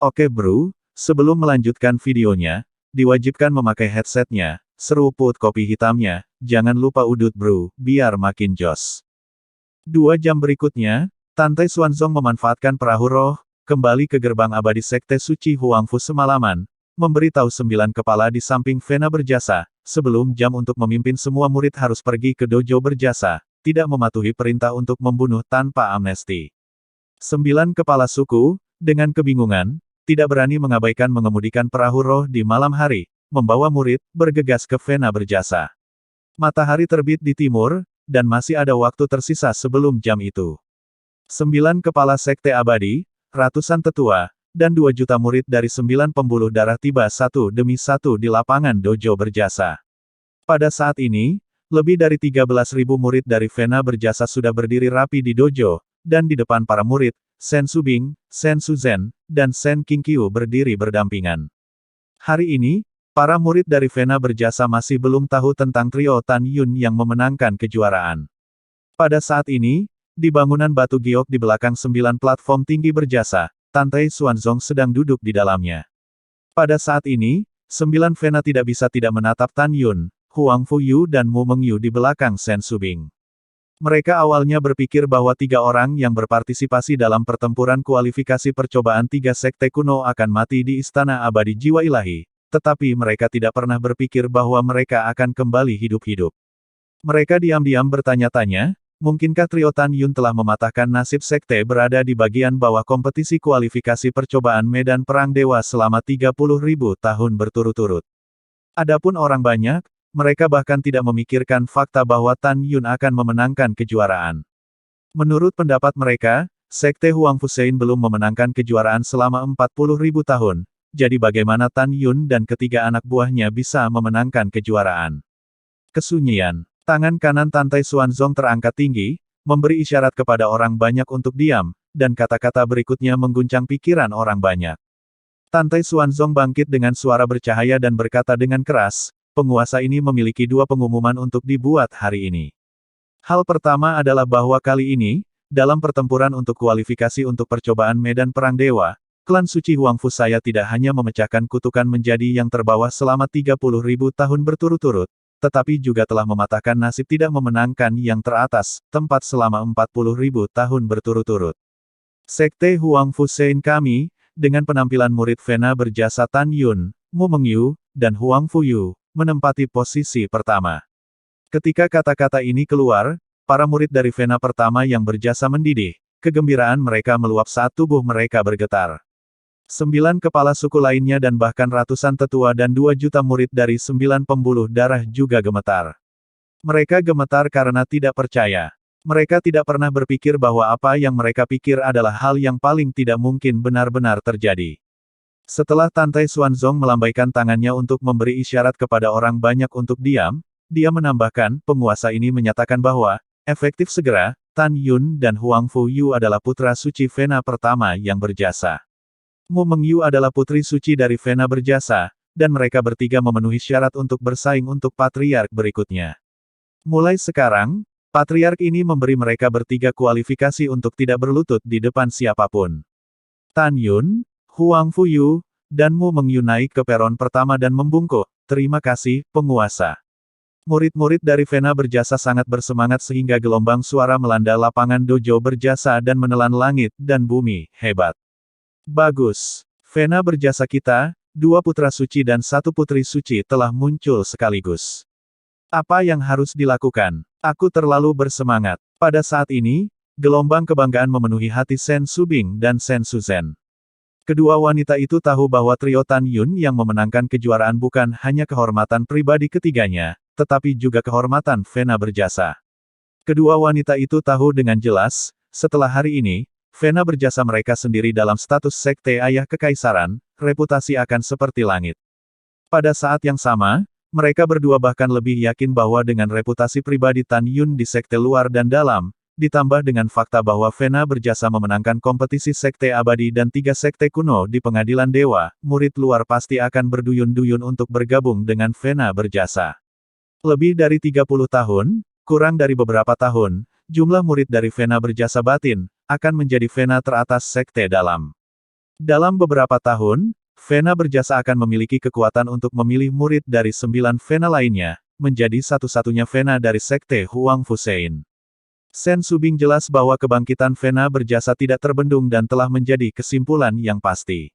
Oke bro, sebelum melanjutkan videonya, diwajibkan memakai headsetnya, seruput kopi hitamnya, jangan lupa udut bro, biar makin jos. 2 jam berikutnya, Tante Xuanzong memanfaatkan perahu roh, kembali ke gerbang abadi Sekte Suci Huangfu semalaman, memberitahu 9 kepala di samping Vena berjasa, sebelum jam untuk memimpin semua murid harus pergi ke dojo berjasa, tidak mematuhi perintah untuk membunuh tanpa amnesti. 9 kepala suku, dengan kebingungan, tidak berani mengabaikan mengemudikan perahu roh di malam hari, membawa murid, bergegas ke Vena berjasa. Matahari terbit di timur, dan masih ada waktu tersisa sebelum jam itu. 9 kepala sekte abadi, ratusan tetua, dan 2 juta murid dari 9 pembuluh darah tiba satu demi satu di lapangan dojo berjasa. Pada saat ini, lebih dari 13.000 murid dari Vena berjasa sudah berdiri rapi di dojo, dan di depan para murid, Shen Subing, Shen Suzhen, dan Shen Qingqiu berdiri berdampingan. Hari ini, para murid dari Vena berjasa masih belum tahu tentang trio Tan Yun yang memenangkan kejuaraan. Pada saat ini, di bangunan batu giok di belakang 9 platform tinggi berjasa, Tante Xuanzong sedang duduk di dalamnya. Pada saat ini, 9 Vena tidak bisa tidak menatap Tan Yun, Huang Fuyu dan Mu Mengyu di belakang Shen Subing. Mereka awalnya berpikir bahwa 3 orang yang berpartisipasi dalam pertempuran kualifikasi percobaan 3 sekte kuno akan mati di Istana Abadi Jiwa Ilahi, tetapi mereka tidak pernah berpikir bahwa mereka akan kembali hidup-hidup. Mereka diam-diam bertanya-tanya, mungkinkah trio Tan Yun telah mematahkan nasib sekte berada di bagian bawah kompetisi kualifikasi percobaan medan perang dewa selama 30.000 tahun berturut-turut. Adapun orang banyak, mereka bahkan tidak memikirkan fakta bahwa Tan Yun akan memenangkan kejuaraan. Menurut pendapat mereka, Sekte Huang Fusein belum memenangkan kejuaraan selama 40.000 tahun, jadi bagaimana Tan Yun dan ketiga anak buahnya bisa memenangkan kejuaraan? Kesunyian. Tangan kanan Tante Xuanzong terangkat tinggi, memberi isyarat kepada orang banyak untuk diam, dan kata-kata berikutnya mengguncang pikiran orang banyak. Tante Xuanzong bangkit dengan suara bercahaya dan berkata dengan keras, penguasa ini memiliki 2 pengumuman untuk dibuat hari ini. Hal pertama adalah bahwa kali ini, dalam pertempuran untuk kualifikasi untuk percobaan medan perang dewa, klan suci Huangfu saya tidak hanya memecahkan kutukan menjadi yang terbawah selama 30.000 tahun berturut-turut, tetapi juga telah mematahkan nasib tidak memenangkan yang teratas, tempat selama 40.000 tahun berturut-turut. Sekte Huangfu Sein kami, dengan penampilan murid Vena berjasa Tan Yun, Mu Mengyu, dan Huang Fuyu, menempati posisi pertama. Ketika kata-kata ini keluar, para murid dari Vena pertama yang berjasa mendidih, kegembiraan mereka meluap saat tubuh mereka bergetar. 9 kepala suku lainnya dan bahkan ratusan tetua dan 2 juta murid dari 9 pembuluh darah juga gemetar. Mereka gemetar karena tidak percaya. Mereka tidak pernah berpikir bahwa apa yang mereka pikir adalah hal yang paling tidak mungkin benar-benar terjadi. Setelah Tante Xuanzong melambaikan tangannya untuk memberi isyarat kepada orang banyak untuk diam, dia menambahkan, penguasa ini menyatakan bahwa, efektif segera, Tan Yun dan Huang Fuyu adalah putra suci Vena pertama yang berjasa. Mu Mengyu adalah putri suci dari Vena berjasa, dan mereka bertiga memenuhi syarat untuk bersaing untuk patriark berikutnya. Mulai sekarang, patriark ini memberi mereka bertiga kualifikasi untuk tidak berlutut di depan siapapun. Tan Yun, Huang Fuyu, dan Mu Mengyu naik ke peron pertama dan membungkuk, terima kasih, penguasa. Murid-murid dari Vena berjasa sangat bersemangat sehingga gelombang suara melanda lapangan dojo berjasa dan menelan langit dan bumi, hebat. Bagus. Vena berjasa kita, 2 putra suci dan 1 putri suci telah muncul sekaligus. Apa yang harus dilakukan? Aku terlalu bersemangat. Pada saat ini, gelombang kebanggaan memenuhi hati Shen Subing dan Shen Suzhen. Kedua wanita itu tahu bahwa trio Tan Yun yang memenangkan kejuaraan bukan hanya kehormatan pribadi ketiganya, tetapi juga kehormatan Vena berjasa. Kedua wanita itu tahu dengan jelas, setelah hari ini, Vena berjasa mereka sendiri dalam status sekte ayah kekaisaran, reputasi akan seperti langit. Pada saat yang sama, mereka berdua bahkan lebih yakin bahwa dengan reputasi pribadi Tan Yun di sekte luar dan dalam, ditambah dengan fakta bahwa Vena berjasa memenangkan kompetisi sekte abadi dan 3 sekte kuno di pengadilan dewa, murid luar pasti akan berduyun-duyun untuk bergabung dengan Vena berjasa. Lebih dari 30 tahun, kurang dari beberapa tahun, jumlah murid dari Vena berjasa batin, akan menjadi Vena teratas sekte dalam. Dalam beberapa tahun, Vena berjasa akan memiliki kekuatan untuk memilih murid dari 9 Vena lainnya, menjadi satu-satunya Vena dari Sekte Huang Fusein. Sen Subing jelas bahwa kebangkitan Vena berjasa tidak terbendung dan telah menjadi kesimpulan yang pasti.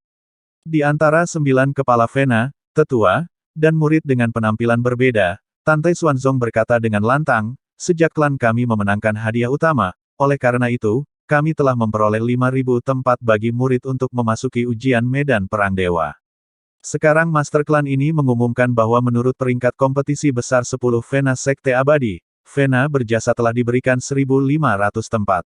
Di antara 9 kepala Vena, tetua, dan murid dengan penampilan berbeda, Tante Xuanzong berkata dengan lantang, sejak klan kami memenangkan hadiah utama, oleh karena itu, kami telah memperoleh 5.000 tempat bagi murid untuk memasuki ujian medan perang dewa. Sekarang Master Klan ini mengumumkan bahwa menurut peringkat kompetisi besar 10 Vena Sekte Abadi, Vena berjasa telah diberikan 1.500 tempat.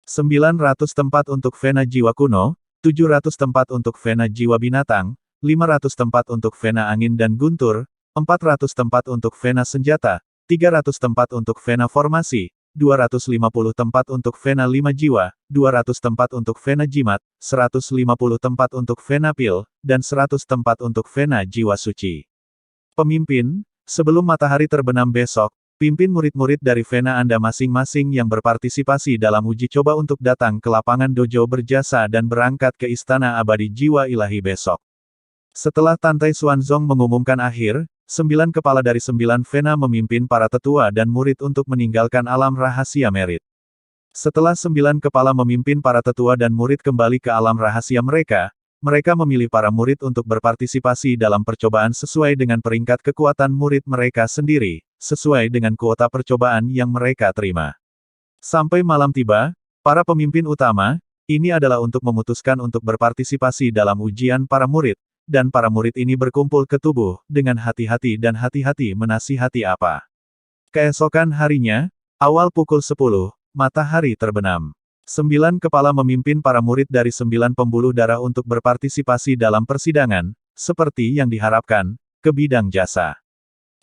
900 tempat untuk Vena Jiwa Kuno, 700 tempat untuk Vena Jiwa Binatang, 500 tempat untuk Vena Angin dan Guntur, 400 tempat untuk Vena Senjata, 300 tempat untuk Vena Formasi, 250 tempat untuk Vena 5 Jiwa, 200 tempat untuk Vena Jimat, 150 tempat untuk Vena Pil, dan 100 tempat untuk Vena Jiwa Suci. Pemimpin, sebelum matahari terbenam besok, pimpin murid-murid dari Vena Anda masing-masing yang berpartisipasi dalam uji coba untuk datang ke lapangan dojo berjasa dan berangkat ke Istana Abadi Jiwa Ilahi besok. Setelah Tante Xuanzong mengumumkan akhir, 9 kepala dari 9 Vena memimpin para tetua dan murid untuk meninggalkan alam rahasia merit. Setelah 9 kepala memimpin para tetua dan murid kembali ke alam rahasia mereka, mereka memilih para murid untuk berpartisipasi dalam percobaan sesuai dengan peringkat kekuatan murid mereka sendiri, sesuai dengan kuota percobaan yang mereka terima. Sampai malam tiba, para pemimpin utama, ini adalah untuk memutuskan untuk berpartisipasi dalam ujian para murid, dan para murid ini berkumpul ke tubuh, dengan hati-hati dan hati-hati menasihati apa. Keesokan harinya, awal pukul 10, matahari terbenam. 9 kepala memimpin para murid dari 9 pembuluh darah untuk berpartisipasi dalam persidangan, seperti yang diharapkan, ke bidang jasa.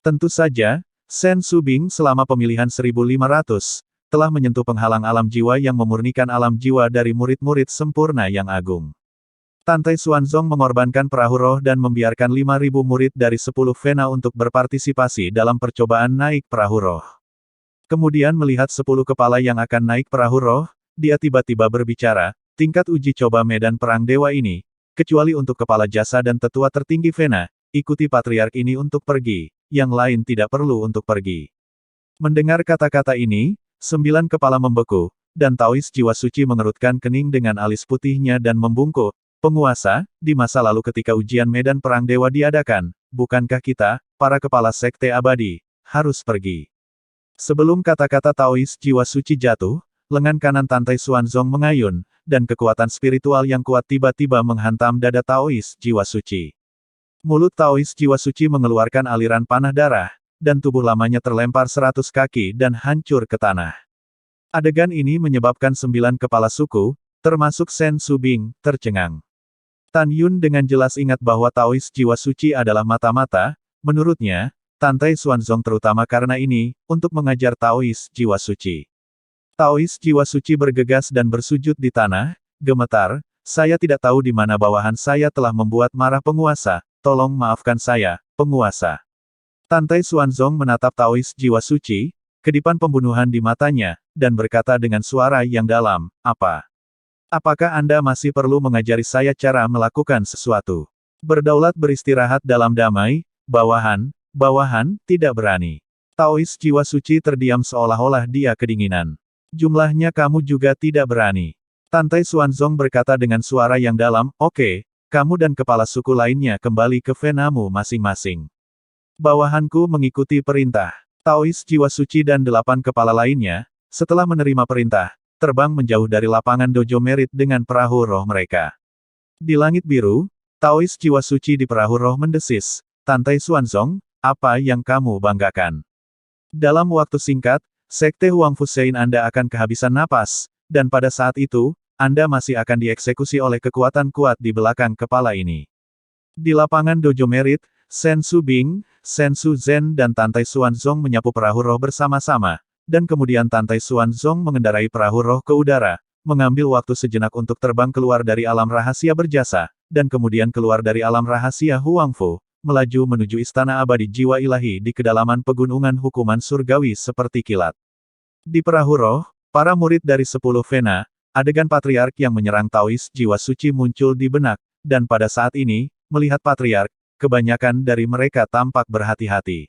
Tentu saja, Sen Subing selama pemilihan 1500, telah menyentuh penghalang alam jiwa yang memurnikan alam jiwa dari murid-murid sempurna yang agung. Tante Xuanzong mengorbankan perahu roh dan membiarkan 5.000 murid dari 10 Vena untuk berpartisipasi dalam percobaan naik perahu roh. Kemudian melihat 10 kepala yang akan naik perahu roh, dia tiba-tiba berbicara, tingkat uji coba medan perang dewa ini, kecuali untuk kepala jasa dan tetua tertinggi Vena, ikuti patriark ini untuk pergi, yang lain tidak perlu untuk pergi. Mendengar kata-kata ini, 9 kepala membeku, dan Taois jiwa suci mengerutkan kening dengan alis putihnya dan membungkuk. Penguasa, di masa lalu ketika ujian medan perang dewa diadakan, bukankah kita, para kepala sekte abadi, harus pergi? Sebelum kata-kata Taois jiwa suci jatuh, lengan kanan Tante Xuanzong mengayun, dan kekuatan spiritual yang kuat tiba-tiba menghantam dada Taois jiwa suci. Mulut Taois jiwa suci mengeluarkan aliran panah darah, dan tubuh lamanya terlempar 100 kaki dan hancur ke tanah. Adegan ini menyebabkan 9 kepala suku, termasuk Sen Subing, tercengang. Tan Yun dengan jelas ingat bahwa Taois jiwa suci adalah mata-mata, menurutnya, Tante Xuanzong terutama karena ini, untuk mengajar Taois jiwa suci. Taois jiwa suci bergegas dan bersujud di tanah, gemetar, saya tidak tahu di mana bawahan saya telah membuat marah penguasa, tolong maafkan saya, penguasa. Tante Xuanzong menatap Taois jiwa suci, kedipan pembunuhan di matanya, dan berkata dengan suara yang dalam, apa? Apakah Anda masih perlu mengajari saya cara melakukan sesuatu? Berdaulat beristirahat dalam damai, bawahan, tidak berani. Taois jiwa suci terdiam seolah-olah dia kedinginan. Jumlahnya kamu juga tidak berani. Tante Xuanzong berkata dengan suara yang dalam, oke, kamu dan kepala suku lainnya kembali ke Venamu masing-masing. Bawahanku mengikuti perintah. Taois jiwa suci dan 8 kepala lainnya, setelah menerima perintah, terbang menjauh dari lapangan dojo merit dengan perahu roh mereka. Di langit biru, Taois jiwa suci di perahu roh mendesis, Tante Xuanzong, apa yang kamu banggakan? Dalam waktu singkat, Sekte Huang Fusein Anda akan kehabisan napas, dan pada saat itu, Anda masih akan dieksekusi oleh kekuatan kuat di belakang kepala ini. Di lapangan dojo merit, Sen Subing, Sen Su Zhen dan Tante Xuanzong menyapu perahu roh bersama-sama. Dan kemudian Tante Xuanzong mengendarai perahu roh ke udara, mengambil waktu sejenak untuk terbang keluar dari alam rahasia berjasa, dan kemudian keluar dari alam rahasia Huangfu, melaju menuju istana abadi jiwa ilahi di kedalaman pegunungan hukuman surgawi seperti kilat. Di perahu roh, para murid dari 10 Vena, adegan Patriark yang menyerang Taois jiwa suci muncul di benak, dan pada saat ini, melihat Patriark, kebanyakan dari mereka tampak berhati-hati.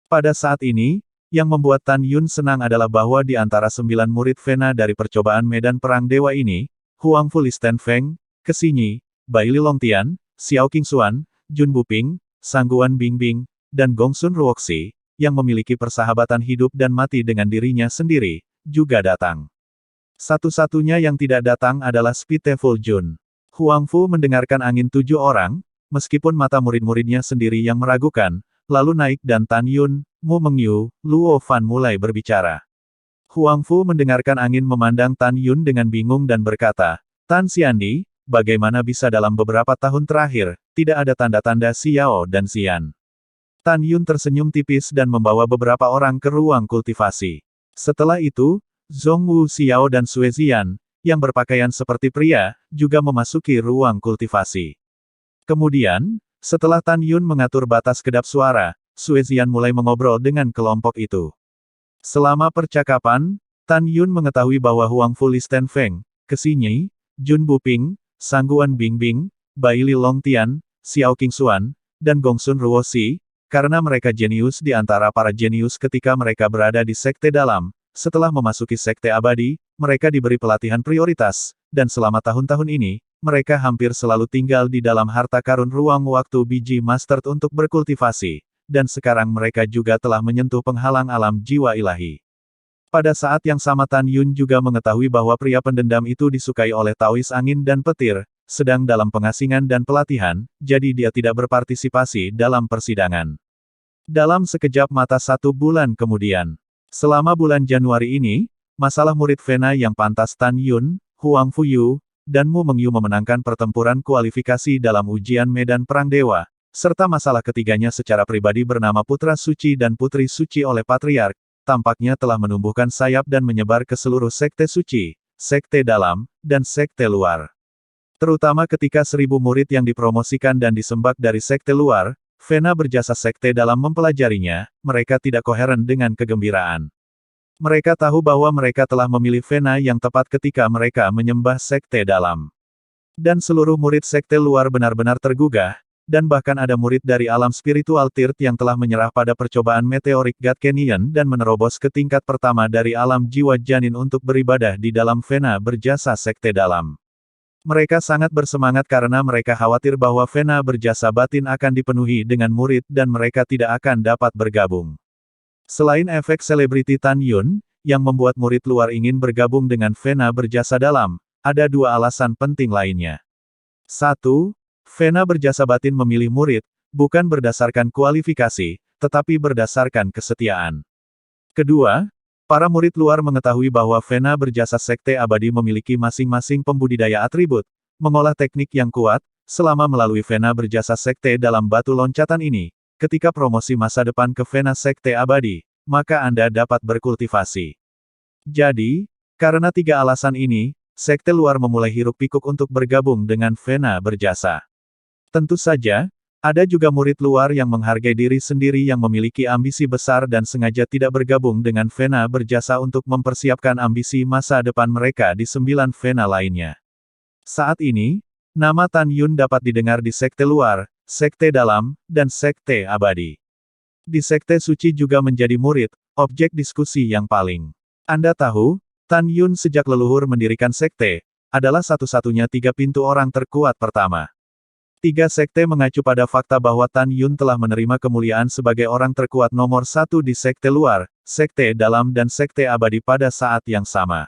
Pada saat ini, yang membuat Tan Yun senang adalah bahwa di antara 9 murid Vena dari percobaan medan perang dewa ini, Huang Fu Listen Feng, Kesinyi, Bai Li Longtian, Xiao Qingxuan, Jun Buping, Sangguan Bingbing, dan Gongsun Ruoxi, yang memiliki persahabatan hidup dan mati dengan dirinya sendiri, juga datang. Satu-satunya yang tidak datang adalah Spiteful Jun. Huang Fu mendengarkan angin 7 orang, meskipun mata murid-muridnya sendiri yang meragukan, lalu naik dan Tan Yun, Mu Mengyu, Luo Fan mulai berbicara. Huang Fu mendengarkan angin memandang Tan Yun dengan bingung dan berkata, Tan Xiandi, bagaimana bisa dalam beberapa tahun terakhir, tidak ada tanda-tanda Xiao dan Xian. Tan Yun tersenyum tipis dan membawa beberapa orang ke ruang kultivasi. Setelah itu, Zhong Wu Xiao dan Sue Zian, yang berpakaian seperti pria, juga memasuki ruang kultivasi. Kemudian, setelah Tan Yun mengatur batas kedap suara, Sue Zian mulai mengobrol dengan kelompok itu. Selama percakapan, Tan Yun mengetahui bahwa Huang Fu Listen Feng, Kesinyi, Jun Buping, Sangguan Bingbing, Bai Li Longtian, Xiao Qingxuan, dan Gongsun Ruoxi, karena mereka jenius di antara para jenius ketika mereka berada di Sekte Dalam, setelah memasuki Sekte Abadi, mereka diberi pelatihan prioritas, dan selama tahun-tahun ini, mereka hampir selalu tinggal di dalam harta karun ruang waktu biji mustard untuk berkultivasi, dan sekarang mereka juga telah menyentuh penghalang alam jiwa ilahi. Pada saat yang sama Tan Yun juga mengetahui bahwa pria pendendam itu disukai oleh Taois angin dan petir, sedang dalam pengasingan dan pelatihan, jadi dia tidak berpartisipasi dalam persidangan. Dalam sekejap mata 1 bulan kemudian, selama bulan Januari ini, masalah murid Vena yang pantas Tan Yun, Huang Fuyu, dan Mu Mengyu memenangkan pertempuran kualifikasi dalam ujian medan perang dewa, serta masalah ketiganya secara pribadi bernama Putra Suci dan Putri Suci oleh Patriark, tampaknya telah menumbuhkan sayap dan menyebar ke seluruh sekte suci, sekte dalam, dan sekte luar. Terutama ketika 1000 murid yang dipromosikan dan disembah dari sekte luar, Vena berjasa sekte dalam mempelajarinya, mereka tidak koheren dengan kegembiraan. Mereka tahu bahwa mereka telah memilih Vena yang tepat ketika mereka menyembah sekte dalam. Dan seluruh murid sekte luar benar-benar tergugah, dan bahkan ada murid dari alam spiritual Tirt yang telah menyerah pada percobaan meteorik God Canyon dan menerobos ke tingkat pertama dari alam jiwa janin untuk beribadah di dalam Vena berjasa sekte dalam. Mereka sangat bersemangat karena mereka khawatir bahwa Vena berjasa batin akan dipenuhi dengan murid dan mereka tidak akan dapat bergabung. Selain efek selebriti Tan Yun, yang membuat murid luar ingin bergabung dengan Vena berjasa dalam, ada 2 alasan penting lainnya. 1. Vena berjasa batin memilih murid, bukan berdasarkan kualifikasi, tetapi berdasarkan kesetiaan. Kedua, para murid luar mengetahui bahwa Vena berjasa sekte abadi memiliki masing-masing pembudidaya atribut, mengolah teknik yang kuat, selama melalui Vena berjasa sekte dalam batu loncatan ini. Ketika promosi masa depan ke Vena sekte abadi, maka Anda dapat berkultivasi. Jadi, karena 3 alasan ini, sekte luar memulai hiruk-pikuk untuk bergabung dengan Vena berjasa. Tentu saja, ada juga murid luar yang menghargai diri sendiri yang memiliki ambisi besar dan sengaja tidak bergabung dengan Vena berjasa untuk mempersiapkan ambisi masa depan mereka di 9 Vena lainnya. Saat ini, nama Tan Yun dapat didengar di sekte luar, sekte dalam, dan sekte abadi. Di sekte suci juga menjadi murid, objek diskusi yang paling. Anda tahu, Tan Yun sejak leluhur mendirikan sekte, adalah satu-satunya 3 pintu orang terkuat pertama. 3 sekte mengacu pada fakta bahwa Tan Yun telah menerima kemuliaan sebagai orang terkuat nomor 1 di sekte luar, sekte dalam dan sekte abadi pada saat yang sama.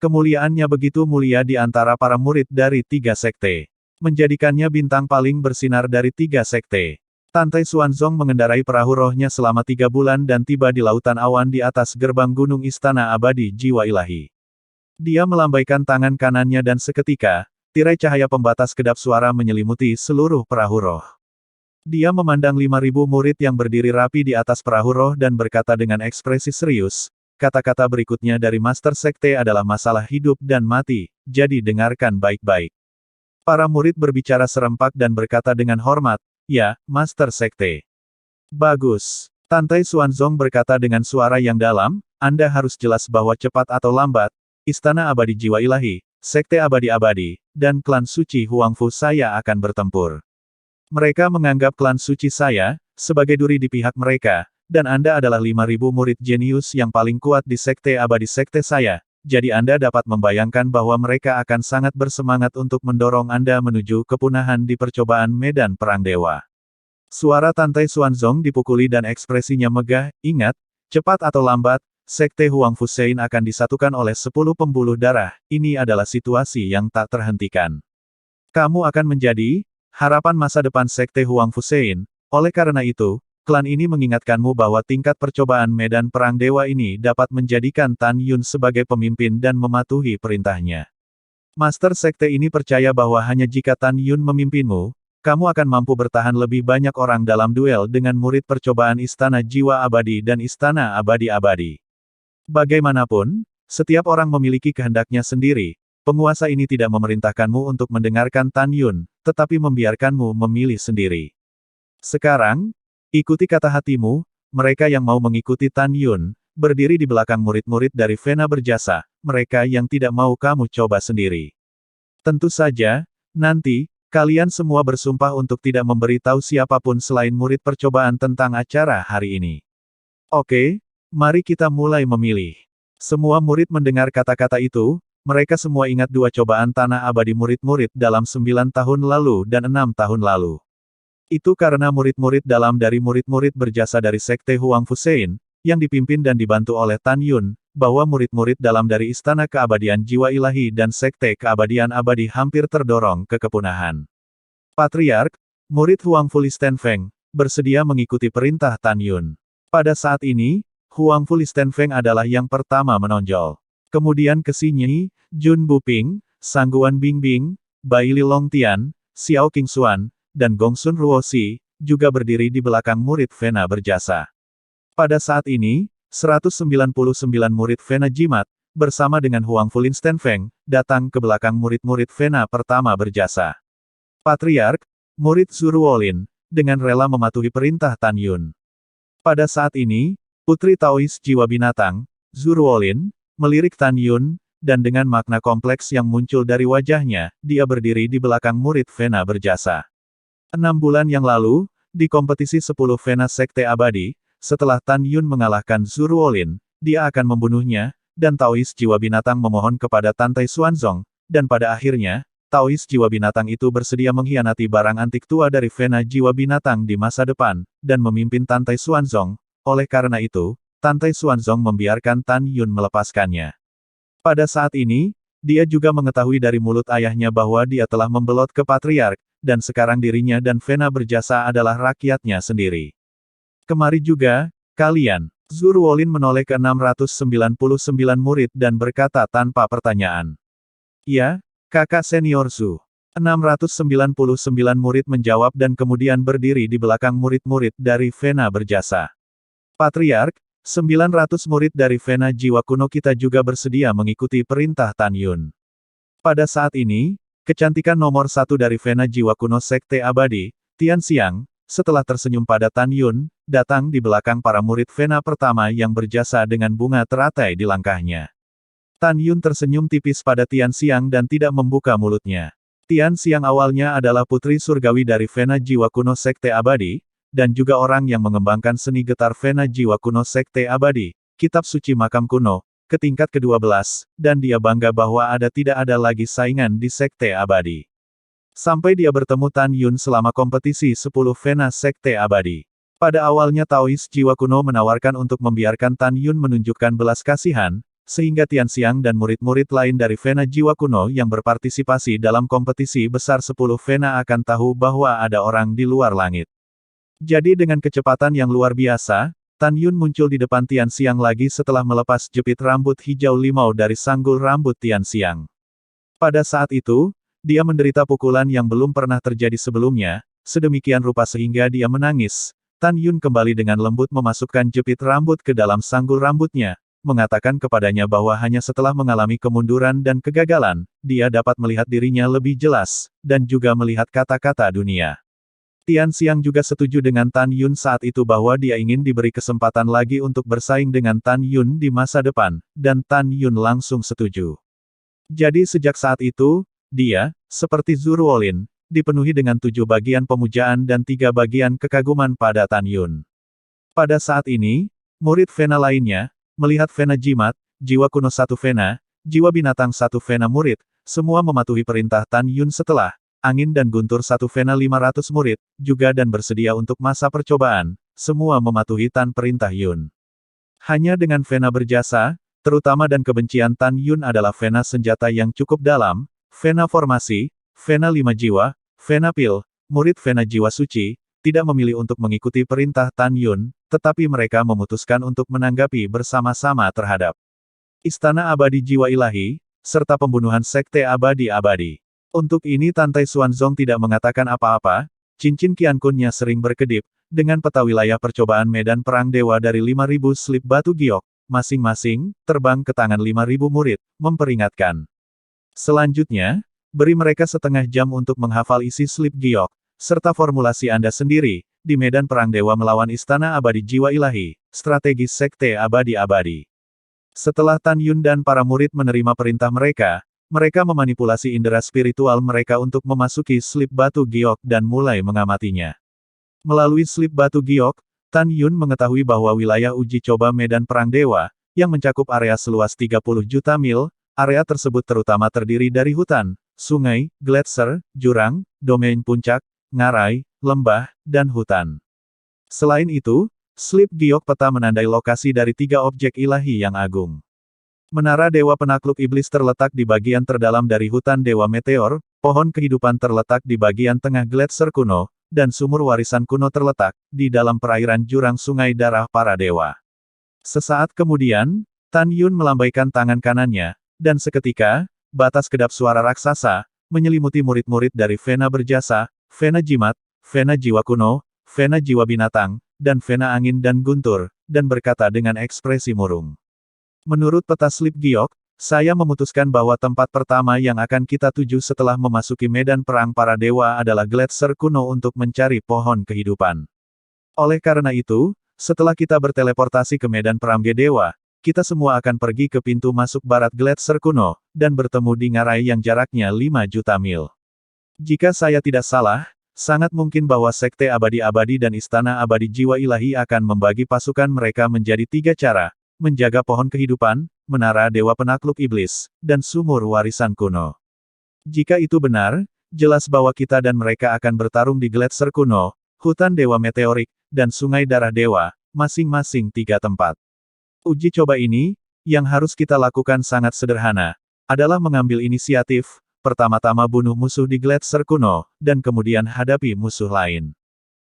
Kemuliaannya begitu mulia di antara para murid dari 3 sekte. Menjadikannya bintang paling bersinar dari 3 sekte. Tantai Xuanzong mengendarai perahu rohnya selama 3 bulan dan tiba di lautan awan di atas gerbang gunung istana abadi jiwa ilahi. Dia melambaikan tangan kanannya dan seketika, tirai cahaya pembatas kedap suara menyelimuti seluruh perahu roh. Dia memandang 5.000 murid yang berdiri rapi di atas perahu roh dan berkata dengan ekspresi serius, kata-kata berikutnya dari Master Sekte adalah masalah hidup dan mati, jadi dengarkan baik-baik. Para murid berbicara serempak dan berkata dengan hormat, ya, Master Sekte. Bagus. Tantai Xuanzong berkata dengan suara yang dalam, Anda harus jelas bahwa cepat atau lambat, Istana Abadi Jiwa Ilahi, Sekte Abadi-Abadi, dan klan suci Huangfu saya akan bertempur. Mereka menganggap klan suci saya sebagai duri di pihak mereka, dan Anda adalah 5.000 murid jenius yang paling kuat di Sekte Abadi Sekte saya, jadi Anda dapat membayangkan bahwa mereka akan sangat bersemangat untuk mendorong Anda menuju kepunahan di percobaan medan perang dewa. Suara Tantai Xuanzong dipukuli dan ekspresinya megah. Ingat, cepat atau lambat, Sekte Huangfu Sein akan disatukan oleh 10 pembuluh darah. Ini adalah situasi yang tak terhentikan. Kamu akan menjadi harapan masa depan Sekte Huangfu Sein. Oleh karena itu, klan ini mengingatkanmu bahwa tingkat percobaan medan perang dewa ini dapat menjadikan Tan Yun sebagai pemimpin dan mematuhi perintahnya. Master Sekte ini percaya bahwa hanya jika Tan Yun memimpinmu, kamu akan mampu bertahan lebih banyak orang dalam duel dengan murid percobaan Istana Jiwa Abadi dan Istana Abadi-Abadi. Bagaimanapun, setiap orang memiliki kehendaknya sendiri. Penguasa ini tidak memerintahkanmu untuk mendengarkan Tan Yun, tetapi membiarkanmu memilih sendiri. Sekarang, ikuti kata hatimu, mereka yang mau mengikuti Tan Yun, berdiri di belakang murid-murid dari Vena Berjasa, mereka yang tidak mau kamu coba sendiri. Tentu saja, nanti, kalian semua bersumpah untuk tidak memberi tahu siapapun selain murid percobaan tentang acara hari ini. Oke, mari kita mulai memilih. Semua murid mendengar kata-kata itu, mereka semua ingat 2 cobaan tanah abadi murid-murid dalam 9 tahun lalu dan 6 tahun lalu. Itu karena murid-murid dalam dari murid-murid berjasa dari Sekte Huangfu Sein, yang dipimpin dan dibantu oleh Tan Yun, bahwa murid-murid dalam dari Istana Keabadian Jiwa Ilahi dan Sekte Keabadian Abadi hampir terdorong ke kepunahan. Patriark, murid Huangfu Listenfeng, bersedia mengikuti perintah Tan Yun. Pada saat ini, Huangfu Listenfeng adalah yang pertama menonjol. Kemudian ke Xi Nyi, Jun Buping, Sangguan Bingbing, Bai Li Longtian, Xiao Qingxuan, dan Gongsun Ruoxi, juga berdiri di belakang murid Vena Berjasa. Pada saat ini, 199 murid Vena Jimat, bersama dengan Huangfu Listenfeng, datang ke belakang murid-murid Vena pertama berjasa. Patriark, murid Zuruolin, dengan rela mematuhi perintah Tan Yun. Pada saat ini, Putri Taois Jiwa Binatang, Zuruolin, melirik Tan Yun, dan dengan makna kompleks yang muncul dari wajahnya, dia berdiri di belakang murid Vena Berjasa. 6 bulan yang lalu, di kompetisi 10 Vena Sekte Abadi, setelah Tan Yun mengalahkan Zuruolin, dia akan membunuhnya, dan Taois Jiwa Binatang memohon kepada Tantai Xuanzong, dan pada akhirnya, Taois Jiwa Binatang itu bersedia mengkhianati barang antik tua dari Vena Jiwa Binatang di masa depan, dan memimpin Tantai Xuanzong. Oleh karena itu, Tantai Xuanzong membiarkan Tan Yun melepaskannya. Pada saat ini, dia juga mengetahui dari mulut ayahnya bahwa dia telah membelot ke Patriark, dan sekarang dirinya dan Vena Berjasa adalah rakyatnya sendiri. Kemari juga, kalian. Zuruolin menoleh ke 699 murid dan berkata tanpa pertanyaan. Ya, kakak senior Zu. 699 murid menjawab dan kemudian berdiri di belakang murid-murid dari Vena Berjasa. Patriark, 900 murid dari Vena Jiwa Kuno kita juga bersedia mengikuti perintah Tan Yun. Pada saat ini, kecantikan nomor 1 dari Vena Jiwa Kuno Sekte Abadi, Tian Xiang, setelah tersenyum pada Tan Yun, datang di belakang para murid Vena pertama yang berjasa dengan bunga teratai di langkahnya. Tan Yun tersenyum tipis pada Tian Xiang dan tidak membuka mulutnya. Tian Xiang awalnya adalah putri surgawi dari Vena Jiwa Kuno Sekte Abadi, dan juga orang yang mengembangkan seni getar Vena Jiwa Kuno Sekte Abadi, Kitab Suci Makam Kuno, ke tingkat ke-12, dan dia bangga bahwa tidak ada lagi saingan di Sekte Abadi. Sampai dia bertemu Tan Yun selama kompetisi 10 Vena Sekte Abadi. Pada awalnya Taois Jiwa Kuno menawarkan untuk membiarkan Tan Yun menunjukkan belas kasihan, sehingga Tian Xiang dan murid-murid lain dari Vena Jiwa Kuno yang berpartisipasi dalam kompetisi besar 10 Vena akan tahu bahwa ada orang di luar langit. Jadi dengan kecepatan yang luar biasa, Tan Yun muncul di depan Tian Xiang lagi setelah melepas jepit rambut hijau limau dari sanggul rambut Tian Xiang. Pada saat itu, dia menderita pukulan yang belum pernah terjadi sebelumnya, sedemikian rupa sehingga dia menangis. Tan Yun kembali dengan lembut memasukkan jepit rambut ke dalam sanggul rambutnya, mengatakan kepadanya bahwa hanya setelah mengalami kemunduran dan kegagalan, dia dapat melihat dirinya lebih jelas, dan juga melihat kata-kata dunia. Tian Xiang juga setuju dengan Tan Yun saat itu bahwa dia ingin diberi kesempatan lagi untuk bersaing dengan Tan Yun di masa depan, dan Tan Yun langsung setuju. Jadi sejak saat itu, dia, seperti Zhu Ruolin, dipenuhi dengan 7 bagian pemujaan dan 3 bagian kekaguman pada Tan Yun. Pada saat ini, murid Vena lainnya, melihat Vena Jimat, jiwa kuno 1 Vena, jiwa binatang 1 Vena murid, semua mematuhi perintah Tan Yun setelah Angin dan Guntur 1 Vena 500 murid, juga dan bersedia untuk masa percobaan, semua mematuhi Tan perintah Yun. Hanya dengan Vena berjasa, terutama dan kebencian Tan Yun adalah Vena senjata yang cukup dalam, Vena formasi, Vena 5 jiwa, Vena pil, murid Vena jiwa suci, tidak memilih untuk mengikuti perintah Tan Yun, tetapi mereka memutuskan untuk menanggapi bersama-sama terhadap Istana Abadi Jiwa Ilahi, serta pembunuhan Sekte Abadi-Abadi. Untuk ini Tantai Xuanzong tidak mengatakan apa-apa, cincin Qiankunnya sering berkedip, dengan peta wilayah percobaan medan perang dewa dari 5.000 slip batu giok, masing-masing, terbang ke tangan 5.000 murid, memperingatkan. Selanjutnya, beri mereka setengah jam untuk menghafal isi slip giok, serta formulasi Anda sendiri, di medan perang dewa melawan Istana Abadi Jiwa Ilahi, strategi Sekte Abadi-Abadi. Setelah Tan Yun dan para murid menerima perintah mereka memanipulasi indera spiritual mereka untuk memasuki slip batu giok dan mulai mengamatinya. Melalui slip batu giok, Tan Yun mengetahui bahwa wilayah uji coba medan perang dewa, yang mencakup area seluas 30 juta mil, area tersebut terutama terdiri dari hutan, sungai, gletser, jurang, domain puncak, ngarai, lembah, dan hutan. Selain itu, slip giok peta menandai lokasi dari 3 objek ilahi yang agung. Menara Dewa Penakluk Iblis terletak di bagian terdalam dari hutan Dewa Meteor, pohon kehidupan terletak di bagian tengah gletser kuno, dan sumur warisan kuno terletak di dalam perairan jurang sungai darah para dewa. Sesaat kemudian, Tan Yun melambaikan tangan kanannya, dan seketika, batas kedap suara raksasa, menyelimuti murid-murid dari Vena berjasa, Vena Jimat, Vena Jiwa Kuno, Vena Jiwa Binatang, dan Vena Angin dan Guntur, dan berkata dengan ekspresi murung. Menurut peta slip giok, saya memutuskan bahwa tempat pertama yang akan kita tuju setelah memasuki medan perang para dewa adalah gletser kuno untuk mencari pohon kehidupan. Oleh karena itu, setelah kita berteleportasi ke medan perang dewa, kita semua akan pergi ke pintu masuk barat gletser kuno, dan bertemu di ngarai yang jaraknya 5 juta mil. Jika saya tidak salah, sangat mungkin bahwa Sekte Abadi-Abadi dan Istana Abadi Jiwa Ilahi akan membagi pasukan mereka menjadi 3 cara, menjaga pohon kehidupan, menara Dewa Penakluk Iblis, dan sumur warisan kuno. Jika itu benar, jelas bahwa kita dan mereka akan bertarung di gletser kuno, hutan Dewa Meteorik, dan sungai darah dewa, masing-masing 3 tempat. Uji coba ini, yang harus kita lakukan sangat sederhana, adalah mengambil inisiatif, pertama-tama bunuh musuh di gletser kuno, dan kemudian hadapi musuh lain.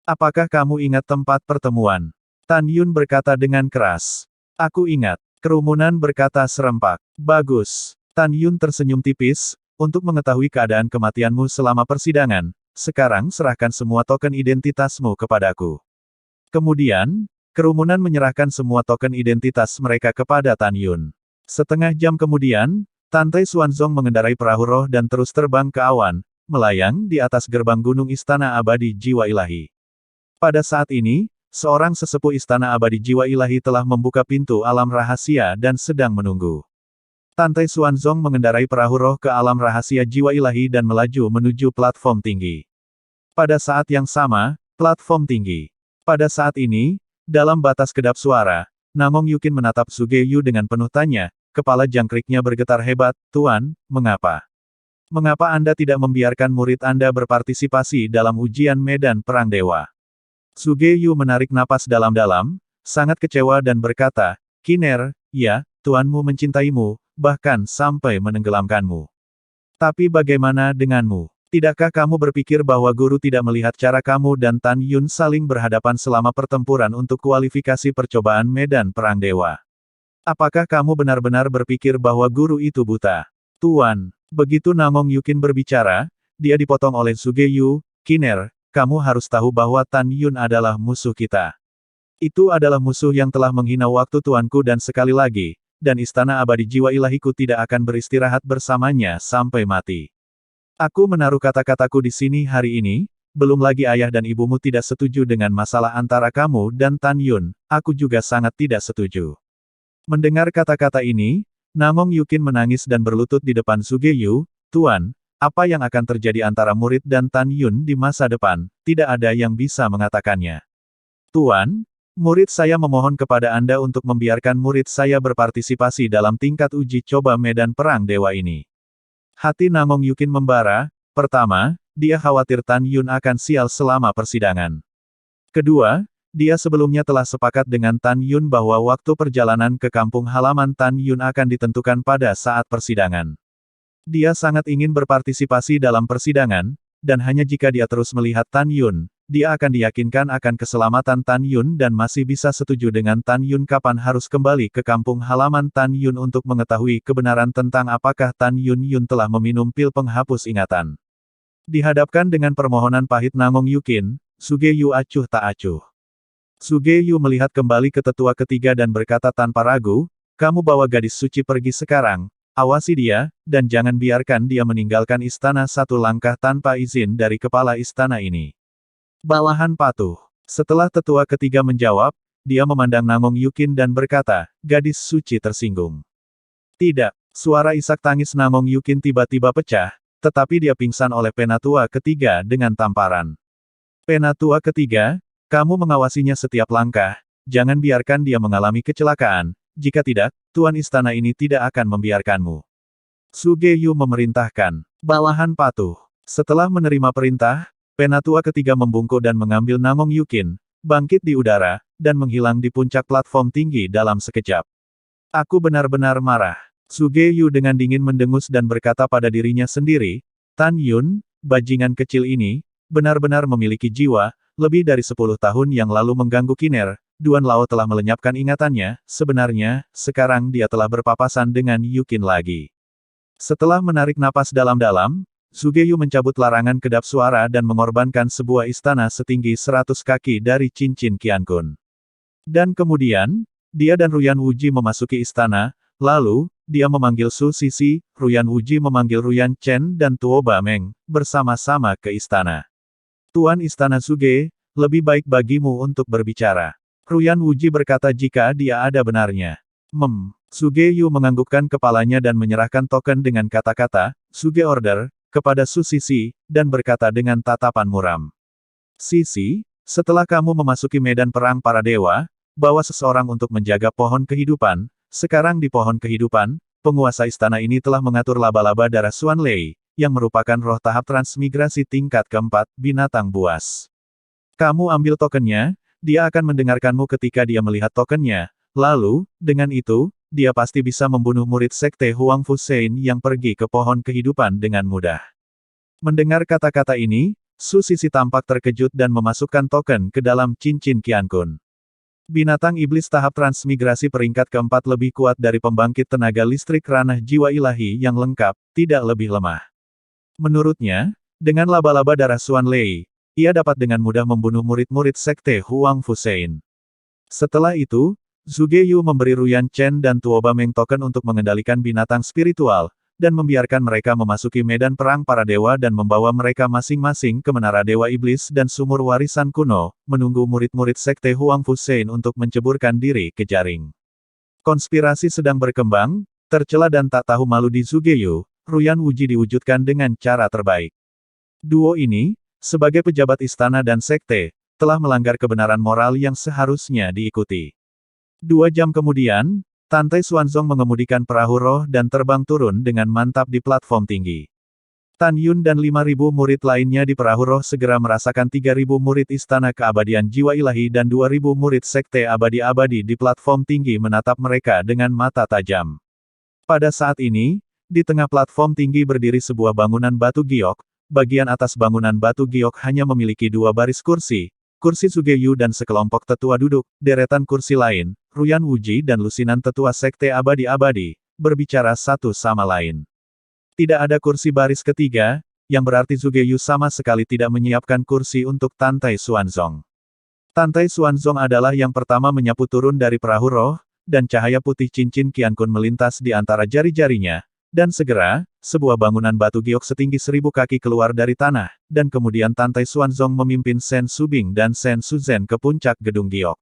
Apakah kamu ingat tempat pertemuan? Tan Yun berkata dengan keras. Aku ingat. Kerumunan berkata serempak. Bagus. Tan Yun tersenyum tipis, untuk mengetahui keadaan kematianmu selama persidangan, sekarang serahkan semua token identitasmu kepadaku. Kemudian, kerumunan menyerahkan semua token identitas mereka kepada Tan Yun. Setengah jam kemudian, Tantai Xuanzong mengendarai perahu roh dan terus terbang ke awan, melayang di atas gerbang gunung Istana Abadi Jiwa Ilahi. Pada saat ini, seorang sesepuh Istana Abadi Jiwa Ilahi telah membuka pintu alam rahasia dan sedang menunggu. Tantai Xuanzong mengendarai perahu roh ke alam rahasia Jiwa Ilahi dan melaju menuju platform tinggi. Pada saat yang sama, platform tinggi. Pada saat ini, dalam batas kedap suara, Namong Yukin menatap Sugeyu dengan penuh tanya, kepala jangkriknya bergetar hebat, Tuan, mengapa? Mengapa Anda tidak membiarkan murid Anda berpartisipasi dalam ujian medan perang dewa? Sugeyu menarik napas dalam-dalam, sangat kecewa dan berkata, Kiner, ya, tuanmu mencintaimu, bahkan sampai menenggelamkanmu. Tapi bagaimana denganmu? Tidakkah kamu berpikir bahwa guru tidak melihat cara kamu dan Tan Yun saling berhadapan selama pertempuran untuk kualifikasi percobaan medan perang dewa? Apakah kamu benar-benar berpikir bahwa guru itu buta? Tuan, begitu Namong Yukin berbicara, dia dipotong oleh Sugeyu, Kiner, kamu harus tahu bahwa Tan Yun adalah musuh kita. Itu adalah musuh yang telah menghina waktu tuanku dan sekali lagi, dan Istana Abadi Jiwa Ilahiku tidak akan beristirahat bersamanya sampai mati. Aku menaruh kata-kataku di sini hari ini, belum lagi ayah dan ibumu tidak setuju dengan masalah antara kamu dan Tan Yun, aku juga sangat tidak setuju. Mendengar kata-kata ini, Namong Yukin menangis dan berlutut di depan Sugeyu, Tuan, apa yang akan terjadi antara murid dan Tan Yun di masa depan, tidak ada yang bisa mengatakannya. Tuan, murid saya memohon kepada Anda untuk membiarkan murid saya berpartisipasi dalam tingkat uji coba medan perang dewa ini. Hati Namong Yukin membara, pertama, dia khawatir Tan Yun akan sial selama persidangan. Kedua, dia sebelumnya telah sepakat dengan Tan Yun bahwa waktu perjalanan ke kampung halaman Tan Yun akan ditentukan pada saat persidangan. Dia sangat ingin berpartisipasi dalam persidangan, dan hanya jika dia terus melihat Tan Yun, dia akan diyakinkan akan keselamatan Tan Yun dan masih bisa setuju dengan Tan Yun kapan harus kembali ke kampung halaman Tan Yun untuk mengetahui kebenaran tentang apakah Tan Yun telah meminum pil penghapus ingatan. Dihadapkan dengan permohonan pahit Namong Yukin, Sugeyu acuh tak acuh. Sugeyu melihat kembali ke tetua ketiga dan berkata tanpa ragu, kamu bawa gadis suci pergi sekarang, awasi dia, dan jangan biarkan dia meninggalkan istana satu langkah tanpa izin dari kepala istana ini. Bawahan patuh. Setelah tetua ketiga menjawab, dia memandang Namong Yukin dan berkata, gadis suci tersinggung. Tidak, suara isak tangis Namong Yukin tiba-tiba pecah, tetapi dia pingsan oleh penatua ketiga dengan tamparan. Penatua ketiga, kamu mengawasinya setiap langkah, jangan biarkan dia mengalami kecelakaan, jika tidak, tuan istana ini tidak akan membiarkanmu. Sugeyu memerintahkan. Bawahan patuh. Setelah menerima perintah, penatua ketiga membungkuk dan mengambil Namong Yukin, bangkit di udara, dan menghilang di puncak platform tinggi dalam sekejap. Aku benar-benar marah. Sugeyu dengan dingin mendengus dan berkata pada dirinya sendiri, Tan Yun, bajingan kecil ini, benar-benar memiliki jiwa, lebih dari 10 tahun yang lalu mengganggu Kiner, Duan Lao telah melenyapkan ingatannya, sebenarnya, sekarang dia telah berpapasan dengan Yukin lagi. Setelah menarik napas dalam-dalam, Sugeyu mencabut larangan kedap suara dan mengorbankan sebuah istana setinggi 100 kaki dari cincin Qiankun. Dan kemudian, dia dan Ruyan Wuji memasuki istana, lalu, dia memanggil Su Sisi, Ruyan Wuji memanggil Ruyan Chen dan Tuo Ba Meng, bersama-sama ke istana. Tuan Istana Suge, lebih baik bagimu untuk berbicara. Ruyan Wuji berkata jika dia ada benarnya. Sugeyu menganggukkan kepalanya dan menyerahkan token dengan kata-kata, Suge Order, kepada Su Sisi, dan berkata dengan tatapan muram. Sisi, setelah kamu memasuki medan perang para dewa, bawa seseorang untuk menjaga pohon kehidupan, sekarang di pohon kehidupan, penguasa istana ini telah mengatur laba-laba darah Xuan Lei, yang merupakan roh tahap transmigrasi tingkat keempat, binatang buas. Kamu ambil tokennya, dia akan mendengarkanmu ketika dia melihat tokennya, lalu, dengan itu, dia pasti bisa membunuh murid sekte Huang Fusein yang pergi ke pohon kehidupan dengan mudah. Mendengar kata-kata ini, Su Sisi tampak terkejut dan memasukkan token ke dalam cincin Qiankun. Binatang iblis tahap transmigrasi peringkat keempat lebih kuat dari pembangkit tenaga listrik ranah jiwa ilahi yang lengkap, tidak lebih lemah. Menurutnya, dengan laba-laba darah Xuan Lei, ia dapat dengan mudah membunuh murid-murid sekte Huang Fusein. Setelah itu, Sugeyu memberi Ruyan Chen dan Tuo Ba Meng token untuk mengendalikan binatang spiritual, dan membiarkan mereka memasuki medan perang para dewa dan membawa mereka masing-masing ke menara Dewa Iblis dan sumur warisan kuno, menunggu murid-murid sekte Huang Fusein untuk menceburkan diri ke jaring. Konspirasi sedang berkembang, tercela dan tak tahu malu di Sugeyu, Ruyan Wuji diwujudkan dengan cara terbaik. Duo ini, sebagai pejabat istana dan sekte, telah melanggar kebenaran moral yang seharusnya diikuti. 2 jam kemudian, Tante Xuanzong mengemudikan perahu roh dan terbang turun dengan mantap di platform tinggi. Tan Yun dan 5.000 murid lainnya di perahu roh segera merasakan 3.000 murid istana keabadian jiwa ilahi dan 2.000 murid sekte abadi-abadi di platform tinggi menatap mereka dengan mata tajam. Pada saat ini, di tengah platform tinggi berdiri sebuah bangunan batu giok, bagian atas bangunan batu giok hanya memiliki 2 baris kursi, kursi Sugeyu dan sekelompok tetua duduk, deretan kursi lain, Ruyan Wuji dan lusinan tetua sekte abadi-abadi, berbicara satu sama lain. Tidak ada kursi baris ketiga, yang berarti Sugeyu sama sekali tidak menyiapkan kursi untuk Tante Xuanzong. Tante Xuanzong adalah yang pertama menyapu turun dari perahu roh, dan cahaya putih cincin Qiankun melintas di antara jari-jarinya, Dan segera, sebuah bangunan batu giok setinggi 1000 kaki keluar dari tanah, dan kemudian Tantai Xuanzong memimpin Shen Subing dan Shen Suzhen ke puncak gedung giok.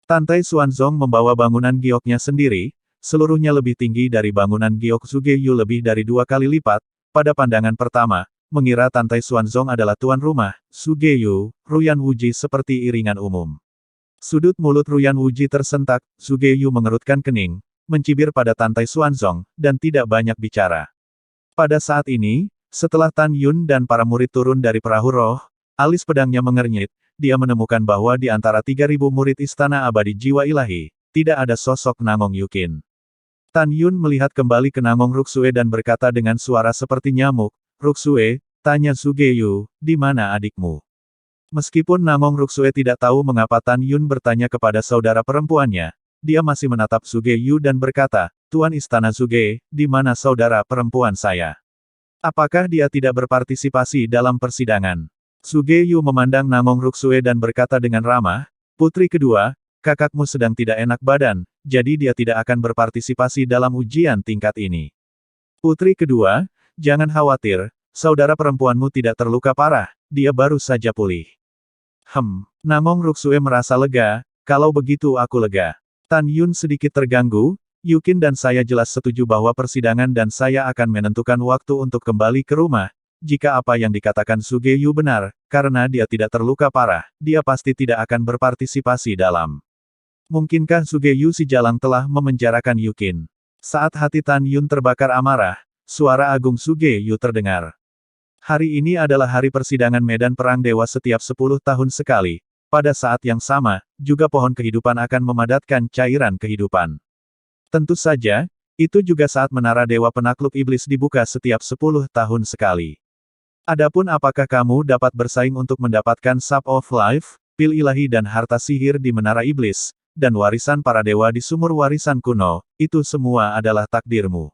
Tantai Xuanzong membawa bangunan gioknya sendiri, seluruhnya lebih tinggi dari bangunan giok Zugeyu lebih dari 2 kali lipat. Pada pandangan pertama, mengira Tantai Xuanzong adalah tuan rumah, Zugeyu, Ruyan Wuji seperti iringan umum. Sudut mulut Ruyan Wuji tersentak, Zugeyu mengerutkan kening, mencibir pada Tantai Xuanzong, dan tidak banyak bicara. Pada saat ini, setelah Tan Yun dan para murid turun dari perahu roh, alis pedangnya mengernyit, dia menemukan bahwa di antara 3.000 murid Istana Abadi Jiwa Ilahi, tidak ada sosok Nangong Yukin. Tan Yun melihat kembali ke Nangong Ruksue dan berkata dengan suara seperti nyamuk, "Ruksue, tanya Zugeyu, di mana adikmu?" Meskipun Nangong Ruksue tidak tahu mengapa Tan Yun bertanya kepada saudara perempuannya, dia masih menatap Zugeyu dan berkata, "Tuan Istana Zuge, di mana saudara perempuan saya? Apakah dia tidak berpartisipasi dalam persidangan?" Zugeyu memandang Nangong Ruksue dan berkata dengan ramah, "Putri kedua, kakakmu sedang tidak enak badan, jadi dia tidak akan berpartisipasi dalam ujian tingkat ini. Putri kedua, jangan khawatir, saudara perempuanmu tidak terluka parah, dia baru saja pulih." Nangong Ruksue merasa lega, "Kalau begitu aku lega." Tan Yun sedikit terganggu, "Yukin dan saya jelas setuju bahwa persidangan dan saya akan menentukan waktu untuk kembali ke rumah. Jika apa yang dikatakan Zugeyu benar, karena dia tidak terluka parah, dia pasti tidak akan berpartisipasi dalam. Mungkinkah Zugeyu si jalang telah memenjarakan Yukin?" Saat hati Tan Yun terbakar amarah, suara agung Zugeyu terdengar. "Hari ini adalah hari persidangan medan perang dewa setiap 10 tahun sekali. Pada saat yang sama, juga pohon kehidupan akan memadatkan cairan kehidupan. Tentu saja, itu juga saat menara dewa penakluk iblis dibuka setiap 10 tahun sekali. Adapun apakah kamu dapat bersaing untuk mendapatkan Sap of Life, pil ilahi dan harta sihir di menara iblis, dan warisan para dewa di sumur warisan kuno, itu semua adalah takdirmu."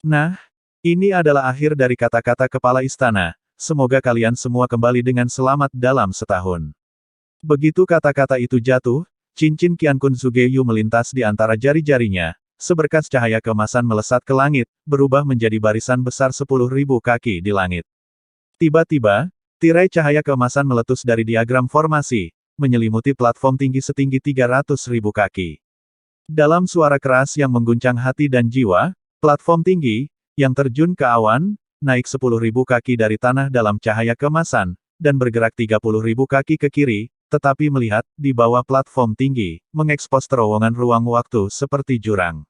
Nah, ini adalah akhir dari kata-kata kepala istana. Semoga kalian semua kembali dengan selamat dalam setahun. Begitu kata-kata itu jatuh, cincin Qiankun Zugeyu melintas di antara jari-jarinya, seberkas cahaya keemasan melesat ke langit, berubah menjadi barisan besar 10.000 kaki di langit. Tiba-tiba, tirai cahaya keemasan meletus dari diagram formasi, menyelimuti platform tinggi setinggi 300.000 kaki. Dalam suara keras yang mengguncang hati dan jiwa, platform tinggi, yang terjun ke awan, naik 10.000 kaki dari tanah dalam cahaya keemasan, dan bergerak 30.000 kaki ke kiri, tetapi melihat, di bawah platform tinggi, mengekspos terowongan ruang waktu seperti jurang.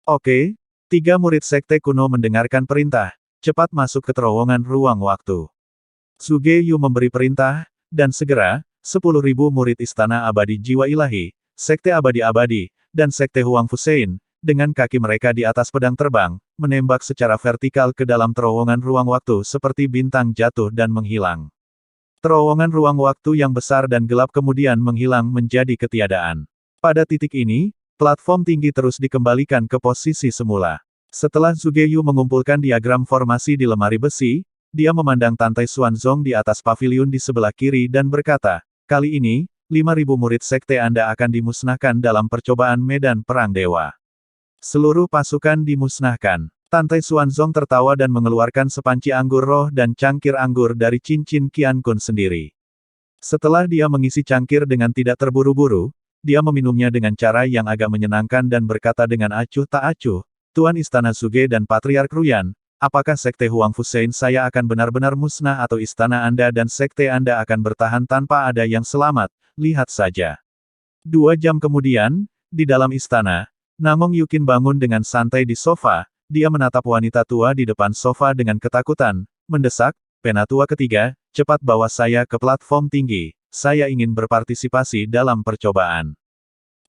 "Oke." 3 murid sekte kuno mendengarkan perintah, cepat masuk ke terowongan ruang waktu. Zugeyu memberi perintah, dan segera, 10.000 murid Istana Abadi Jiwa Ilahi, Sekte Abadi-Abadi, dan Sekte Huang Fusein, dengan kaki mereka di atas pedang terbang, menembak secara vertikal ke dalam terowongan ruang waktu seperti bintang jatuh dan menghilang. Terowongan ruang waktu yang besar dan gelap kemudian menghilang menjadi ketiadaan. Pada titik ini, platform tinggi terus dikembalikan ke posisi semula. Setelah Zugeyu mengumpulkan diagram formasi di lemari besi, dia memandang Tantai Xuanzong di atas paviliun di sebelah kiri dan berkata, "Kali ini, 5.000 murid sekte Anda akan dimusnahkan dalam percobaan medan perang dewa." Seluruh pasukan dimusnahkan. Tantai Xuanzong tertawa dan mengeluarkan sepanci anggur roh dan cangkir anggur dari cincin Qiankun sendiri. Setelah dia mengisi cangkir dengan tidak terburu-buru, dia meminumnya dengan cara yang agak menyenangkan dan berkata dengan acuh tak acuh, "Tuan Istana Zuge dan Patriark Ruyan, apakah Sekte Huang Fusein saya akan benar-benar musnah atau istana Anda dan Sekte Anda akan bertahan tanpa ada yang selamat? Lihat saja." 2 jam kemudian, di dalam istana, Nangong Yukin bangun dengan santai di sofa. Dia menatap wanita tua di depan sofa dengan ketakutan, mendesak, "Penatua ketiga, cepat bawa saya ke platform tinggi, saya ingin berpartisipasi dalam percobaan."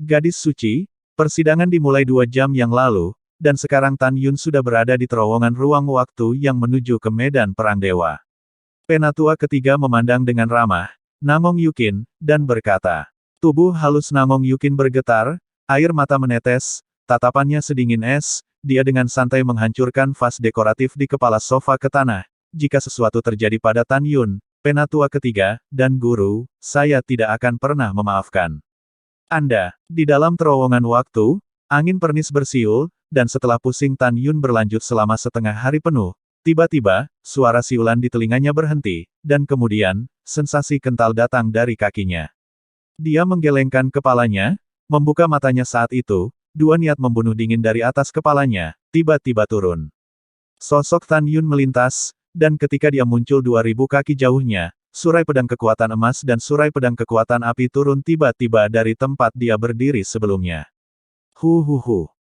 Gadis suci, persidangan dimulai 2 jam yang lalu, dan sekarang Tan Yun sudah berada di terowongan ruang waktu yang menuju ke medan perang dewa. Penatua ketiga memandang dengan ramah, Nangong Yukin, dan berkata, tubuh halus Nangong Yukin bergetar, air mata menetes, tatapannya sedingin es. Dia dengan santai menghancurkan vas dekoratif di kepala sofa ke tanah. "Jika sesuatu terjadi pada Tan Yun, penatua ketiga, dan guru, saya tidak akan pernah memaafkan Anda." Di dalam terowongan waktu, Angin pernis bersiul, dan setelah pusing Tan Yun berlanjut selama setengah hari penuh, tiba-tiba, suara siulan di telinganya berhenti, dan kemudian, sensasi kental datang dari kakinya. Dia menggelengkan kepalanya, membuka matanya saat itu, dua niat membunuh dingin dari atas kepalanya, tiba-tiba turun. Sosok Tan Yun melintas, dan ketika dia muncul 2000 kaki jauhnya, surai pedang kekuatan emas dan surai pedang kekuatan api turun tiba-tiba dari tempat dia berdiri sebelumnya.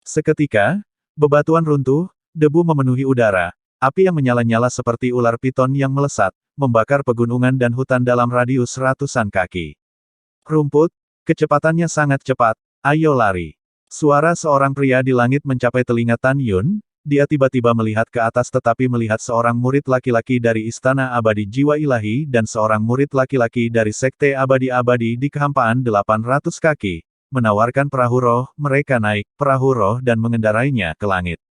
Seketika, bebatuan runtuh, debu memenuhi udara, api yang menyala-nyala seperti ular piton yang melesat, membakar pegunungan dan hutan dalam radius ratusan kaki. Rumput, kecepatannya sangat cepat, ayo lari. Suara seorang pria di langit mencapai telinga Tan Yun, dia tiba-tiba melihat ke atas tetapi melihat seorang murid laki-laki dari Istana Abadi Jiwa Ilahi dan seorang murid laki-laki dari Sekte Abadi-Abadi di kehampaan 800 kaki. Menawarkan perahu roh, mereka naik perahu roh dan mengendarainya ke langit.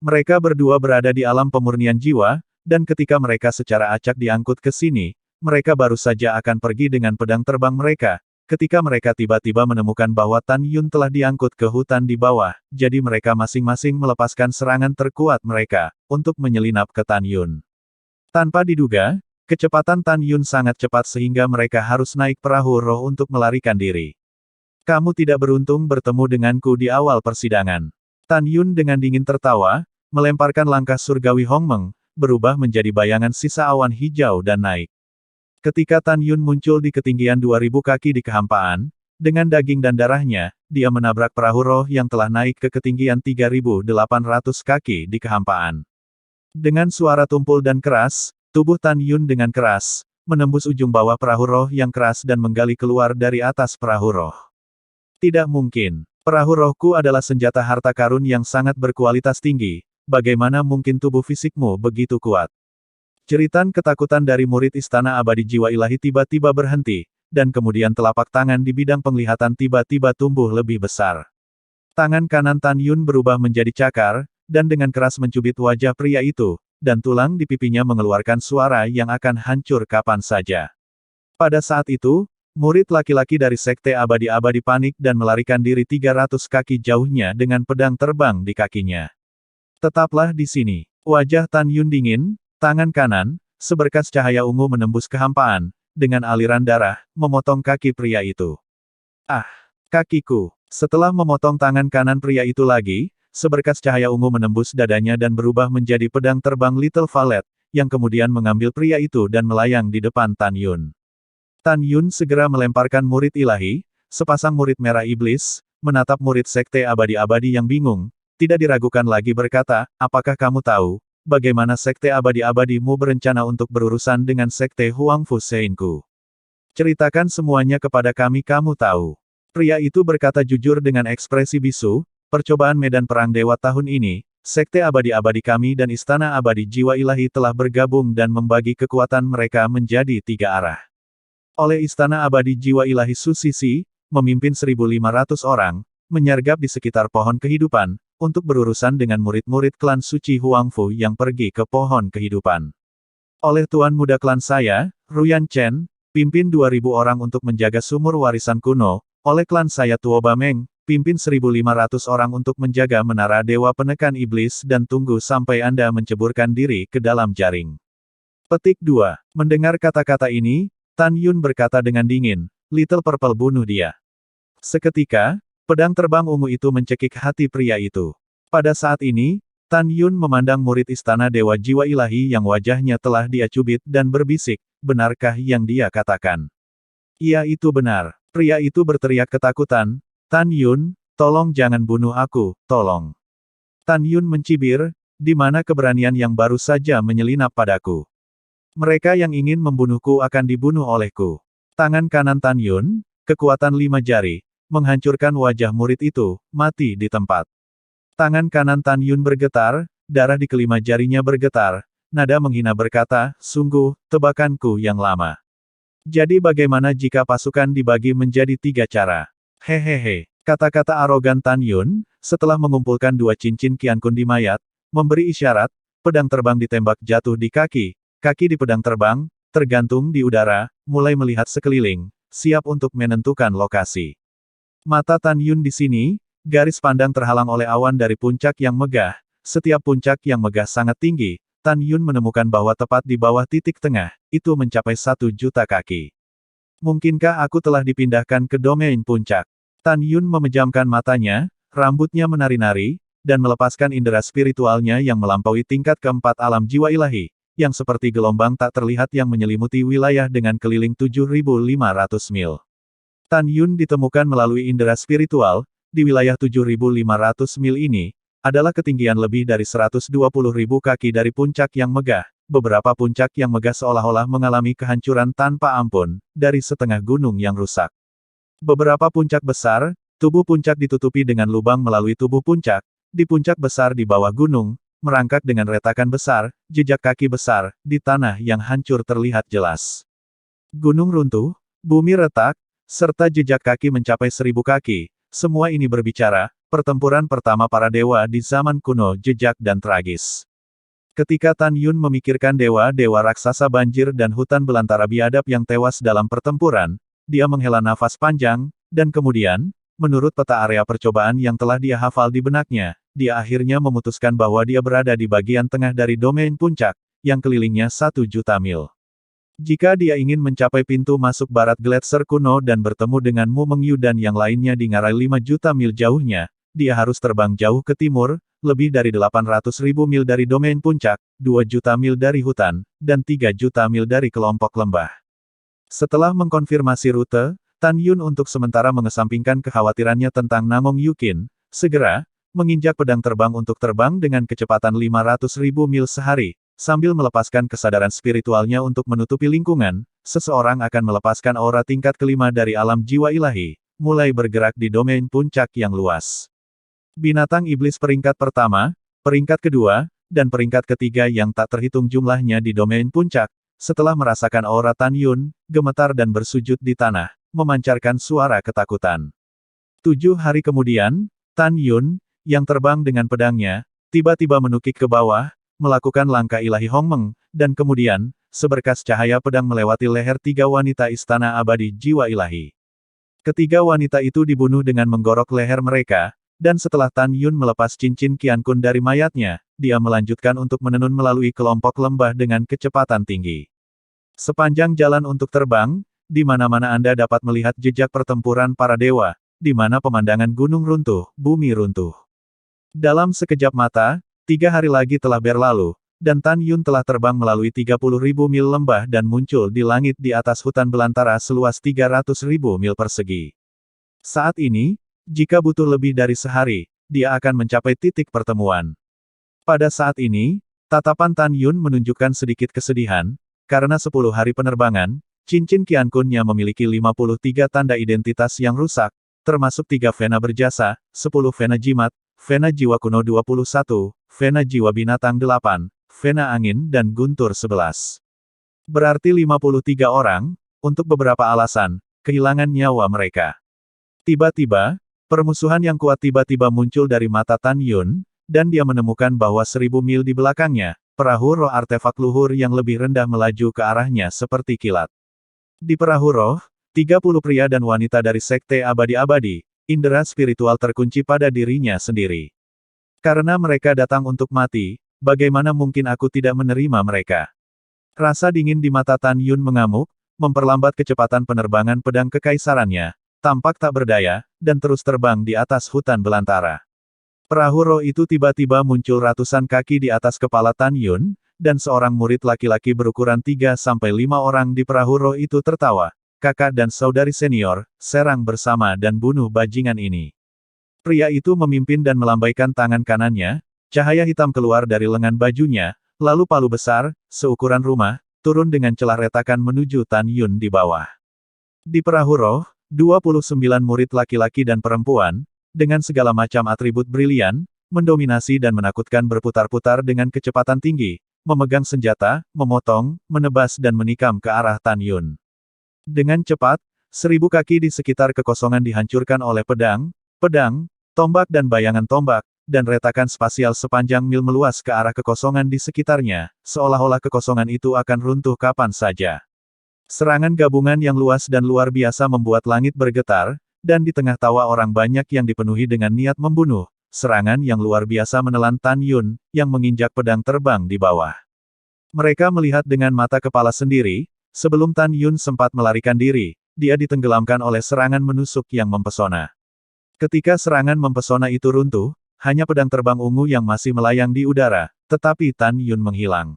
Mereka berdua berada di alam pemurnian jiwa, dan ketika mereka secara acak diangkut ke sini, mereka baru saja akan pergi dengan pedang terbang mereka, ketika mereka tiba-tiba menemukan bahwa Tan Yun telah diangkut ke hutan di bawah, jadi mereka masing-masing melepaskan serangan terkuat mereka, untuk menyelinap ke Tan Yun. Tanpa diduga, kecepatan Tan Yun sangat cepat sehingga mereka harus naik perahu roh untuk melarikan diri. Kamu tidak beruntung bertemu denganku di awal persidangan. Tan Yun dengan dingin tertawa, melemparkan langkah surgawi Hong Meng, berubah menjadi bayangan sisa awan hijau dan naik. Ketika Tan Yun muncul di ketinggian 2000 kaki di kehampaan, dengan daging dan darahnya, dia menabrak perahu roh yang telah naik ke ketinggian 3800 kaki di kehampaan. Dengan suara tumpul dan keras, tubuh Tan Yun dengan keras, menembus ujung bawah perahu roh yang keras dan menggali keluar dari atas perahu roh. Tidak mungkin. Perahu rohku adalah senjata harta karun yang sangat berkualitas tinggi, bagaimana mungkin tubuh fisikmu begitu kuat? Jeritan ketakutan dari murid Istana Abadi Jiwa Ilahi tiba-tiba berhenti, dan kemudian telapak tangan di bidang penglihatan tiba-tiba tumbuh lebih besar. Tangan kanan Tan Yun berubah menjadi cakar, dan dengan keras mencubit wajah pria itu, dan tulang di pipinya mengeluarkan suara yang akan hancur kapan saja. Pada saat itu, murid laki-laki dari Sekte Abadi-Abadi panik dan melarikan diri 300 kaki jauhnya dengan pedang terbang di kakinya. Tetaplah di sini. Wajah Tan Yun dingin, tangan kanan, seberkas cahaya ungu menembus kehampaan, dengan aliran darah, memotong kaki pria itu. Ah! Kakiku! Setelah memotong tangan kanan pria itu lagi, seberkas cahaya ungu menembus dadanya dan berubah menjadi pedang terbang Little Valet, yang kemudian mengambil pria itu dan melayang di depan Tan Yun. Tan Yun segera melemparkan murid ilahi, sepasang murid merah iblis, menatap murid Sekte Abadi-Abadi yang bingung, tidak diragukan lagi berkata, apakah kamu tahu, bagaimana Sekte Abadi-Abadimu berencana untuk berurusan dengan Sekte Huangfu Sheinku? Ceritakan semuanya kepada kami kamu tahu. Pria itu berkata jujur dengan ekspresi bisu, percobaan medan perang dewa tahun ini, Sekte Abadi-Abadi kami dan Istana Abadi Jiwa Ilahi telah bergabung dan membagi kekuatan mereka menjadi 3 arah. Oleh Istana Abadi Jiwa Ilahi Susisi, memimpin 1.500 orang, menyergap di sekitar pohon kehidupan, untuk berurusan dengan murid-murid klan suci Huangfu yang pergi ke pohon kehidupan. Oleh Tuan Muda klan saya, Ruyan Chen, pimpin 2.000 orang untuk menjaga sumur warisan kuno, oleh klan saya Tuo Bameng, pimpin 1.500 orang untuk menjaga menara dewa penekan iblis dan tunggu sampai Anda menceburkan diri ke dalam jaring. Petik 2. Mendengar kata-kata ini, Tan Yun berkata dengan dingin, Little Purple bunuh dia. Seketika, pedang terbang ungu itu mencekik hati pria itu. Pada saat ini, Tan Yun memandang murid Istana Dewa Jiwa Ilahi yang wajahnya telah dia cubit dan berbisik, benarkah yang dia katakan? Iya itu benar. Pria itu berteriak ketakutan, Tan Yun, tolong jangan bunuh aku, tolong. Tan Yun mencibir, di mana keberanian yang baru saja menyelinap padaku? Mereka yang ingin membunuhku akan dibunuh olehku. Tangan kanan Tan Yun, kekuatan 5 jari, menghancurkan wajah murid itu, mati di tempat. Tangan kanan Tan Yun bergetar, darah di kelima jarinya bergetar, nada menghina berkata, sungguh, tebakanku yang lama. Jadi bagaimana jika pasukan dibagi menjadi 3 cara? Hehehe. Kata-kata arogan Tan Yun, setelah mengumpulkan 2 cincin Qian Kun di mayat, memberi isyarat, pedang terbang ditembak jatuh di kaki di pedang terbang, tergantung di udara, mulai melihat sekeliling, siap untuk menentukan lokasi. Mata Tan Yun di sini, garis pandang terhalang oleh awan dari puncak yang megah. Setiap puncak yang megah sangat tinggi. Tan Yun menemukan bahwa tepat di bawah titik tengah, itu mencapai 1 juta kaki. Mungkinkah aku telah dipindahkan ke domain puncak? Tan Yun memejamkan matanya, rambutnya menari-nari, dan melepaskan indera spiritualnya yang melampaui tingkat keempat alam jiwa ilahi, yang seperti gelombang tak terlihat yang menyelimuti wilayah dengan keliling 7.500 mil. Tan Yun ditemukan melalui indera spiritual, di wilayah 7.500 mil ini, adalah ketinggian lebih dari 120.000 kaki dari puncak yang megah. Beberapa puncak yang megah seolah-olah mengalami kehancuran tanpa ampun, dari setengah gunung yang rusak. Beberapa puncak besar, tubuh puncak ditutupi dengan lubang melalui tubuh puncak, di puncak besar di bawah gunung, merangkak dengan retakan besar, jejak kaki besar, di tanah yang hancur terlihat jelas. Gunung runtuh, bumi retak, serta jejak kaki mencapai 1.000 kaki, semua ini berbicara, pertempuran pertama para dewa di zaman kuno jejak dan tragis. Ketika Tan Yun memikirkan dewa-dewa raksasa banjir dan hutan belantara biadab yang tewas dalam pertempuran, dia menghela nafas panjang, dan kemudian, menurut peta area percobaan yang telah dia hafal di benaknya, dia akhirnya memutuskan bahwa dia berada di bagian tengah dari domain puncak, yang kelilingnya 1 juta mil. Jika dia ingin mencapai pintu masuk barat Gletser kuno dan bertemu dengan Mu Mengyu dan yang lainnya di ngarai 5 juta mil jauhnya, dia harus terbang jauh ke timur, lebih dari 800.000 mil dari domain puncak, 2 juta mil dari hutan, dan 3 juta mil dari kelompok lembah. Setelah mengkonfirmasi rute, Tan Yun untuk sementara mengesampingkan kekhawatirannya tentang Namong Yukin, segera, menginjak pedang terbang untuk terbang dengan kecepatan 500.000 mil sehari, sambil melepaskan kesadaran spiritualnya untuk menutupi lingkungan, seseorang akan melepaskan aura tingkat kelima dari alam jiwa ilahi, mulai bergerak di domain puncak yang luas. Binatang iblis peringkat pertama, peringkat kedua, dan peringkat ketiga yang tak terhitung jumlahnya di domain puncak, setelah merasakan aura Tan Yun, gemetar dan bersujud di tanah, memancarkan suara ketakutan. 7 hari kemudian, Tan Yun, yang terbang dengan pedangnya, tiba-tiba menukik ke bawah, melakukan langkah ilahi Hongmeng, dan kemudian, seberkas cahaya pedang melewati leher 3 wanita istana abadi jiwa ilahi. Ketiga wanita itu dibunuh dengan menggorok leher mereka, dan setelah Tan Yun melepas cincin Qian Kun dari mayatnya, dia melanjutkan untuk menenun melalui kelompok lembah dengan kecepatan tinggi. Sepanjang jalan untuk terbang, di mana-mana Anda dapat melihat jejak pertempuran para dewa, di mana pemandangan gunung runtuh, bumi runtuh. Dalam sekejap mata, 3 hari lagi telah berlalu, dan Tan Yun telah terbang melalui 30.000 mil lembah dan muncul di langit di atas hutan belantara seluas 300.000 mil persegi. Saat ini, jika butuh lebih dari sehari, dia akan mencapai titik pertemuan. Pada saat ini, tatapan Tan Yun menunjukkan sedikit kesedihan, karena 10 hari penerbangan, cincin Qian Kun-nya memiliki 53 tanda identitas yang rusak, termasuk 3 vena berjasa, 10 vena jimat, vena jiwa kuno 21, vena jiwa binatang 8, vena angin dan guntur 11. Berarti 53 orang, untuk beberapa alasan, kehilangan nyawa mereka. Tiba-tiba, permusuhan yang kuat tiba-tiba muncul dari mata Tan Yun, dan dia menemukan bahwa 1000 mil di belakangnya, perahu roh artefak luhur yang lebih rendah melaju ke arahnya seperti kilat. Di perahu roh, 30 pria dan wanita dari Sekte Abadi-Abadi, indera spiritual terkunci pada dirinya sendiri. Karena mereka datang untuk mati, bagaimana mungkin aku tidak menerima mereka? Rasa dingin di mata Tan Yun mengamuk, memperlambat kecepatan penerbangan pedang kekaisarannya, tampak tak berdaya, dan terus terbang di atas hutan belantara. Perahu roh itu tiba-tiba muncul ratusan kaki di atas kepala Tan Yun, dan seorang murid laki-laki berukuran 3-5 orang di perahu roh itu tertawa. Kakak dan saudari senior, serang bersama dan bunuh bajingan ini. Pria itu memimpin dan melambaikan tangan kanannya, cahaya hitam keluar dari lengan bajunya, lalu palu besar, seukuran rumah, turun dengan celah retakan menuju Tan Yun di bawah. Di perahu roh, 29 murid laki-laki dan perempuan, dengan segala macam atribut brilian, mendominasi dan menakutkan berputar-putar dengan kecepatan tinggi, memegang senjata, memotong, menebas dan menikam ke arah Tan Yun. Dengan cepat, 1000 kaki di sekitar kekosongan dihancurkan oleh pedang, tombak dan bayangan tombak, dan retakan spasial sepanjang mil meluas ke arah kekosongan di sekitarnya, seolah-olah kekosongan itu akan runtuh kapan saja. Serangan gabungan yang luas dan luar biasa membuat langit bergetar, Dan di tengah tawa orang banyak yang dipenuhi dengan niat membunuh, serangan yang luar biasa menelan Tan Yun, yang menginjak pedang terbang di bawah. Mereka melihat dengan mata kepala sendiri, sebelum Tan Yun sempat melarikan diri, dia ditenggelamkan oleh serangan menusuk yang mempesona. Ketika serangan mempesona itu runtuh, hanya pedang terbang ungu yang masih melayang di udara, tetapi Tan Yun menghilang.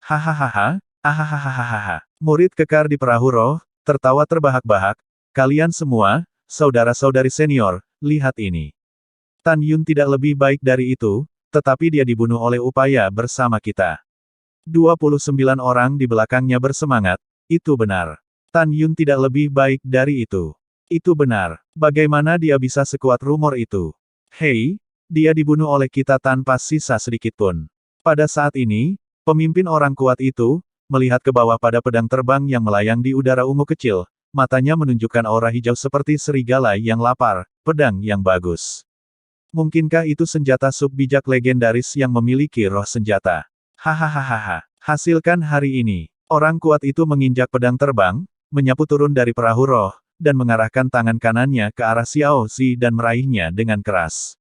Hahaha, ahahaha. Murid kekar di perahu roh, tertawa terbahak-bahak. Kalian semua, saudara-saudari senior, lihat ini. Tan Yun tidak lebih baik dari itu, tetapi dia dibunuh oleh upaya bersama kita. 29 orang di belakangnya bersemangat, itu benar. Tan Yun tidak lebih baik dari itu. Itu benar. Bagaimana dia bisa sekuat rumor itu? Hei, dia dibunuh oleh kita tanpa sisa sedikitpun. Pada saat ini, pemimpin orang kuat itu, melihat ke bawah pada pedang terbang yang melayang di udara ungu kecil, matanya menunjukkan aura hijau seperti serigala yang lapar, pedang yang bagus. Mungkinkah itu senjata sub-bijak legendaris yang memiliki roh senjata? Hahaha. Hasilkan hari ini. Orang kuat itu menginjak pedang terbang, menyapu turun dari perahu roh, dan mengarahkan tangan kanannya ke arah Xiao Zi dan meraihnya dengan keras.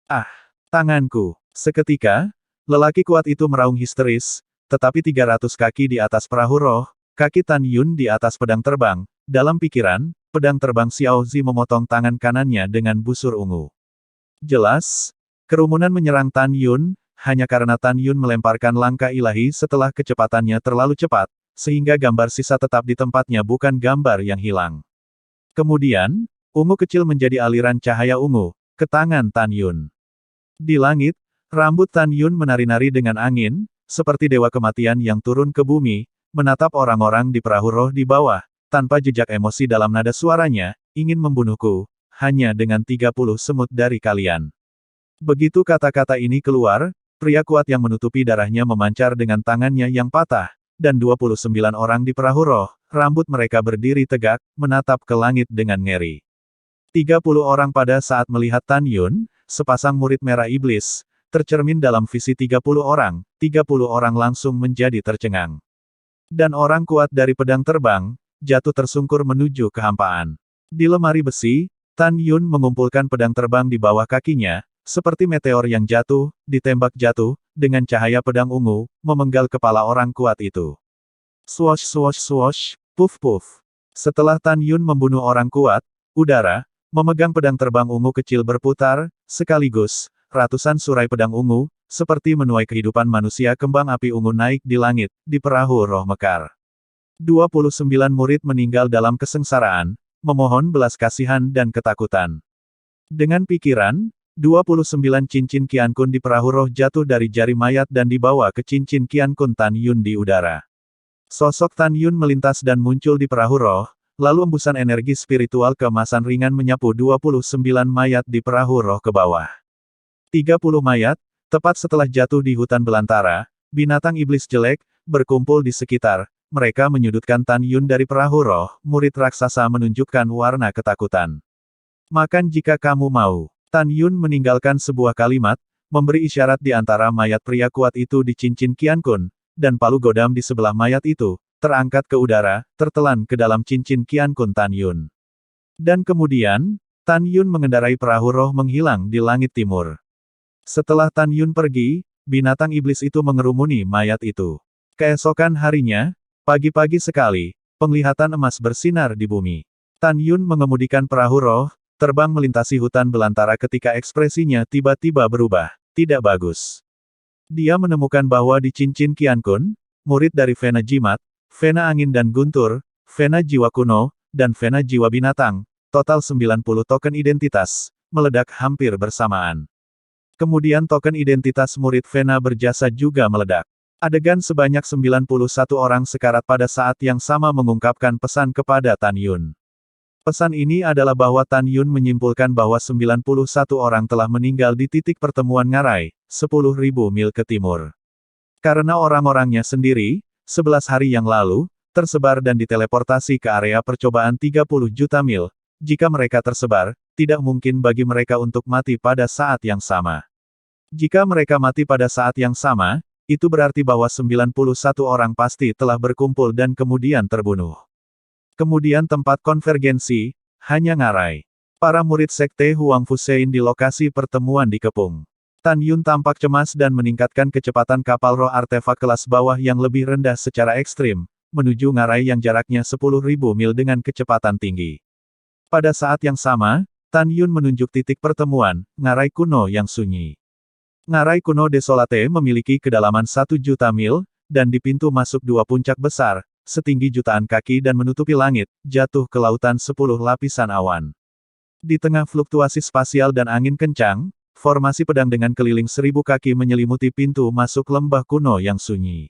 Ah, tanganku. Seketika, lelaki kuat itu meraung histeris, tetapi 300 kaki di atas perahu roh, kaki Tan Yun di atas pedang terbang, dalam pikiran, pedang terbang Xiao Zi memotong tangan kanannya dengan busur ungu. Jelas, kerumunan menyerang Tan Yun, hanya karena Tan Yun melemparkan langkah ilahi setelah kecepatannya terlalu cepat, sehingga gambar sisa tetap di tempatnya bukan gambar yang hilang. Kemudian, ungu kecil menjadi aliran cahaya ungu, ke tangan Tan Yun. Di langit, rambut Tan Yun menari-nari dengan angin, seperti dewa kematian yang turun ke bumi, menatap orang-orang di perahu roh di bawah, tanpa jejak emosi dalam nada suaranya, ingin membunuhku, hanya dengan 30 semut dari kalian. Begitu kata-kata ini keluar, pria kuat yang menutupi darahnya memancar dengan tangannya yang patah, dan 29 orang di perahu roh, rambut mereka berdiri tegak, menatap ke langit dengan ngeri. 30 orang pada saat melihat Tan Yun, sepasang murid merah iblis, tercermin dalam visi 30 orang langsung menjadi tercengang. Dan orang kuat dari pedang terbang, jatuh tersungkur menuju kehampaan. Di lemari besi, Tan Yun mengumpulkan pedang terbang di bawah kakinya, seperti meteor yang jatuh, ditembak jatuh, dengan cahaya pedang ungu, memenggal kepala orang kuat itu. Swosh swosh swosh, puff puff. Setelah Tan Yun membunuh orang kuat, udara, memegang pedang terbang ungu kecil berputar, sekaligus, ratusan surai pedang ungu, seperti menuai kehidupan manusia kembang api ungu naik di langit, di perahu roh mekar. 29 murid meninggal dalam kesengsaraan, memohon belas kasihan dan ketakutan. Dengan pikiran, 29 cincin Qian Kun di perahu roh jatuh dari jari mayat dan dibawa ke cincin Qian Kun Tan Yun di udara. Sosok Tan Yun melintas dan muncul di perahu roh, lalu embusan energi spiritual keemasan ringan menyapu 29 mayat di perahu roh ke bawah. 30 mayat, tepat setelah jatuh di hutan belantara, binatang iblis jelek, berkumpul di sekitar, mereka menyudutkan Tan Yun dari perahu roh, murid raksasa menunjukkan warna ketakutan. Makan jika kamu mau. Tan Yun meninggalkan sebuah kalimat, memberi isyarat di antara mayat pria kuat itu di cincin Qian Kun, dan palu godam di sebelah mayat itu, terangkat ke udara, tertelan ke dalam cincin Qian Kun Tan Yun. Dan kemudian, Tan Yun mengendarai perahu roh menghilang di langit timur. Setelah Tan Yun pergi, binatang iblis itu mengerumuni mayat itu. Keesokan harinya, pagi-pagi sekali, penglihatan emas bersinar di bumi. Tan Yun mengemudikan perahu roh, terbang melintasi hutan belantara ketika ekspresinya tiba-tiba berubah. Tidak bagus. Dia menemukan bahwa di cincin Qian Kun, murid dari Vena Jimat, Vena Angin dan Guntur, Vena Jiwa Kuno, dan Vena Jiwa Binatang, total 90 token identitas, meledak hampir bersamaan. Kemudian token identitas murid Vena berjasa juga meledak. Adegan sebanyak 91 orang sekarat pada saat yang sama mengungkapkan pesan kepada Tan Yun. Pesan ini adalah bahwa Tan Yun menyimpulkan bahwa 91 orang telah meninggal di titik pertemuan ngarai, 10.000 mil ke timur. Karena orang-orangnya sendiri, 11 hari yang lalu, tersebar dan diteleportasi ke area percobaan 30 juta mil, jika mereka tersebar, tidak mungkin bagi mereka untuk mati pada saat yang sama. Jika mereka mati pada saat yang sama, itu berarti bahwa 91 orang pasti telah berkumpul dan kemudian terbunuh. Kemudian tempat konvergensi, hanya ngarai. Para murid Sekte Huang Fusein di lokasi pertemuan dikepung. Tan Yun tampak cemas dan meningkatkan kecepatan kapal roh artefak kelas bawah yang lebih rendah secara ekstrim, menuju ngarai yang jaraknya 10.000 mil dengan kecepatan tinggi. Pada saat yang sama, Tan Yun menunjuk titik pertemuan, ngarai kuno yang sunyi. Ngarai kuno Desolate memiliki kedalaman 1 juta mil, dan di pintu masuk 2 puncak besar, setinggi jutaan kaki dan menutupi langit, jatuh ke lautan 10 lapisan awan. Di tengah fluktuasi spasial dan angin kencang, formasi pedang dengan keliling 1000 kaki menyelimuti pintu masuk lembah kuno yang sunyi.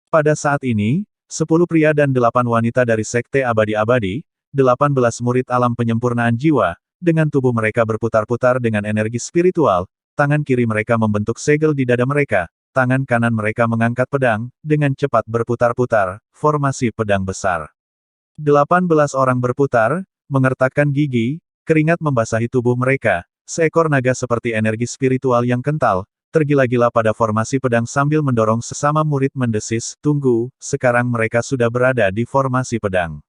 Pada saat ini, 10 pria dan 8 wanita dari Sekte Abadi-Abadi, 18 murid alam penyempurnaan jiwa, dengan tubuh mereka berputar-putar dengan energi spiritual, tangan kiri mereka membentuk segel di dada mereka, tangan kanan mereka mengangkat pedang, dengan cepat berputar-putar, formasi pedang besar. 18 orang berputar, mengertakkan gigi, keringat membasahi tubuh mereka, seekor naga seperti energi spiritual yang kental, tergila-gila pada formasi pedang sambil mendorong sesama murid mendesis, tunggu, sekarang mereka sudah berada di formasi pedang.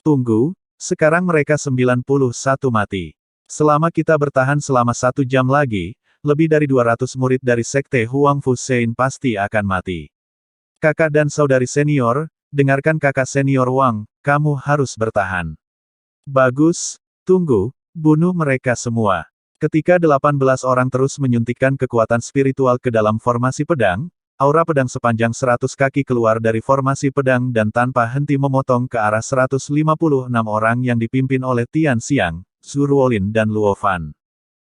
Tunggu, sekarang mereka 91 mati. Selama kita bertahan selama 1 jam lagi, lebih dari 200 murid dari Sekte Huang Fusein pasti akan mati. Kakak dan saudari senior, dengarkan kakak senior Wang, kamu harus bertahan. Bagus. Tunggu, bunuh mereka semua. Ketika 18 orang terus menyuntikkan kekuatan spiritual ke dalam formasi pedang, aura pedang sepanjang 100 kaki keluar dari formasi pedang dan tanpa henti memotong ke arah 156 orang yang dipimpin oleh Tian Xiang, Zhu Ruolin dan Luo Fan.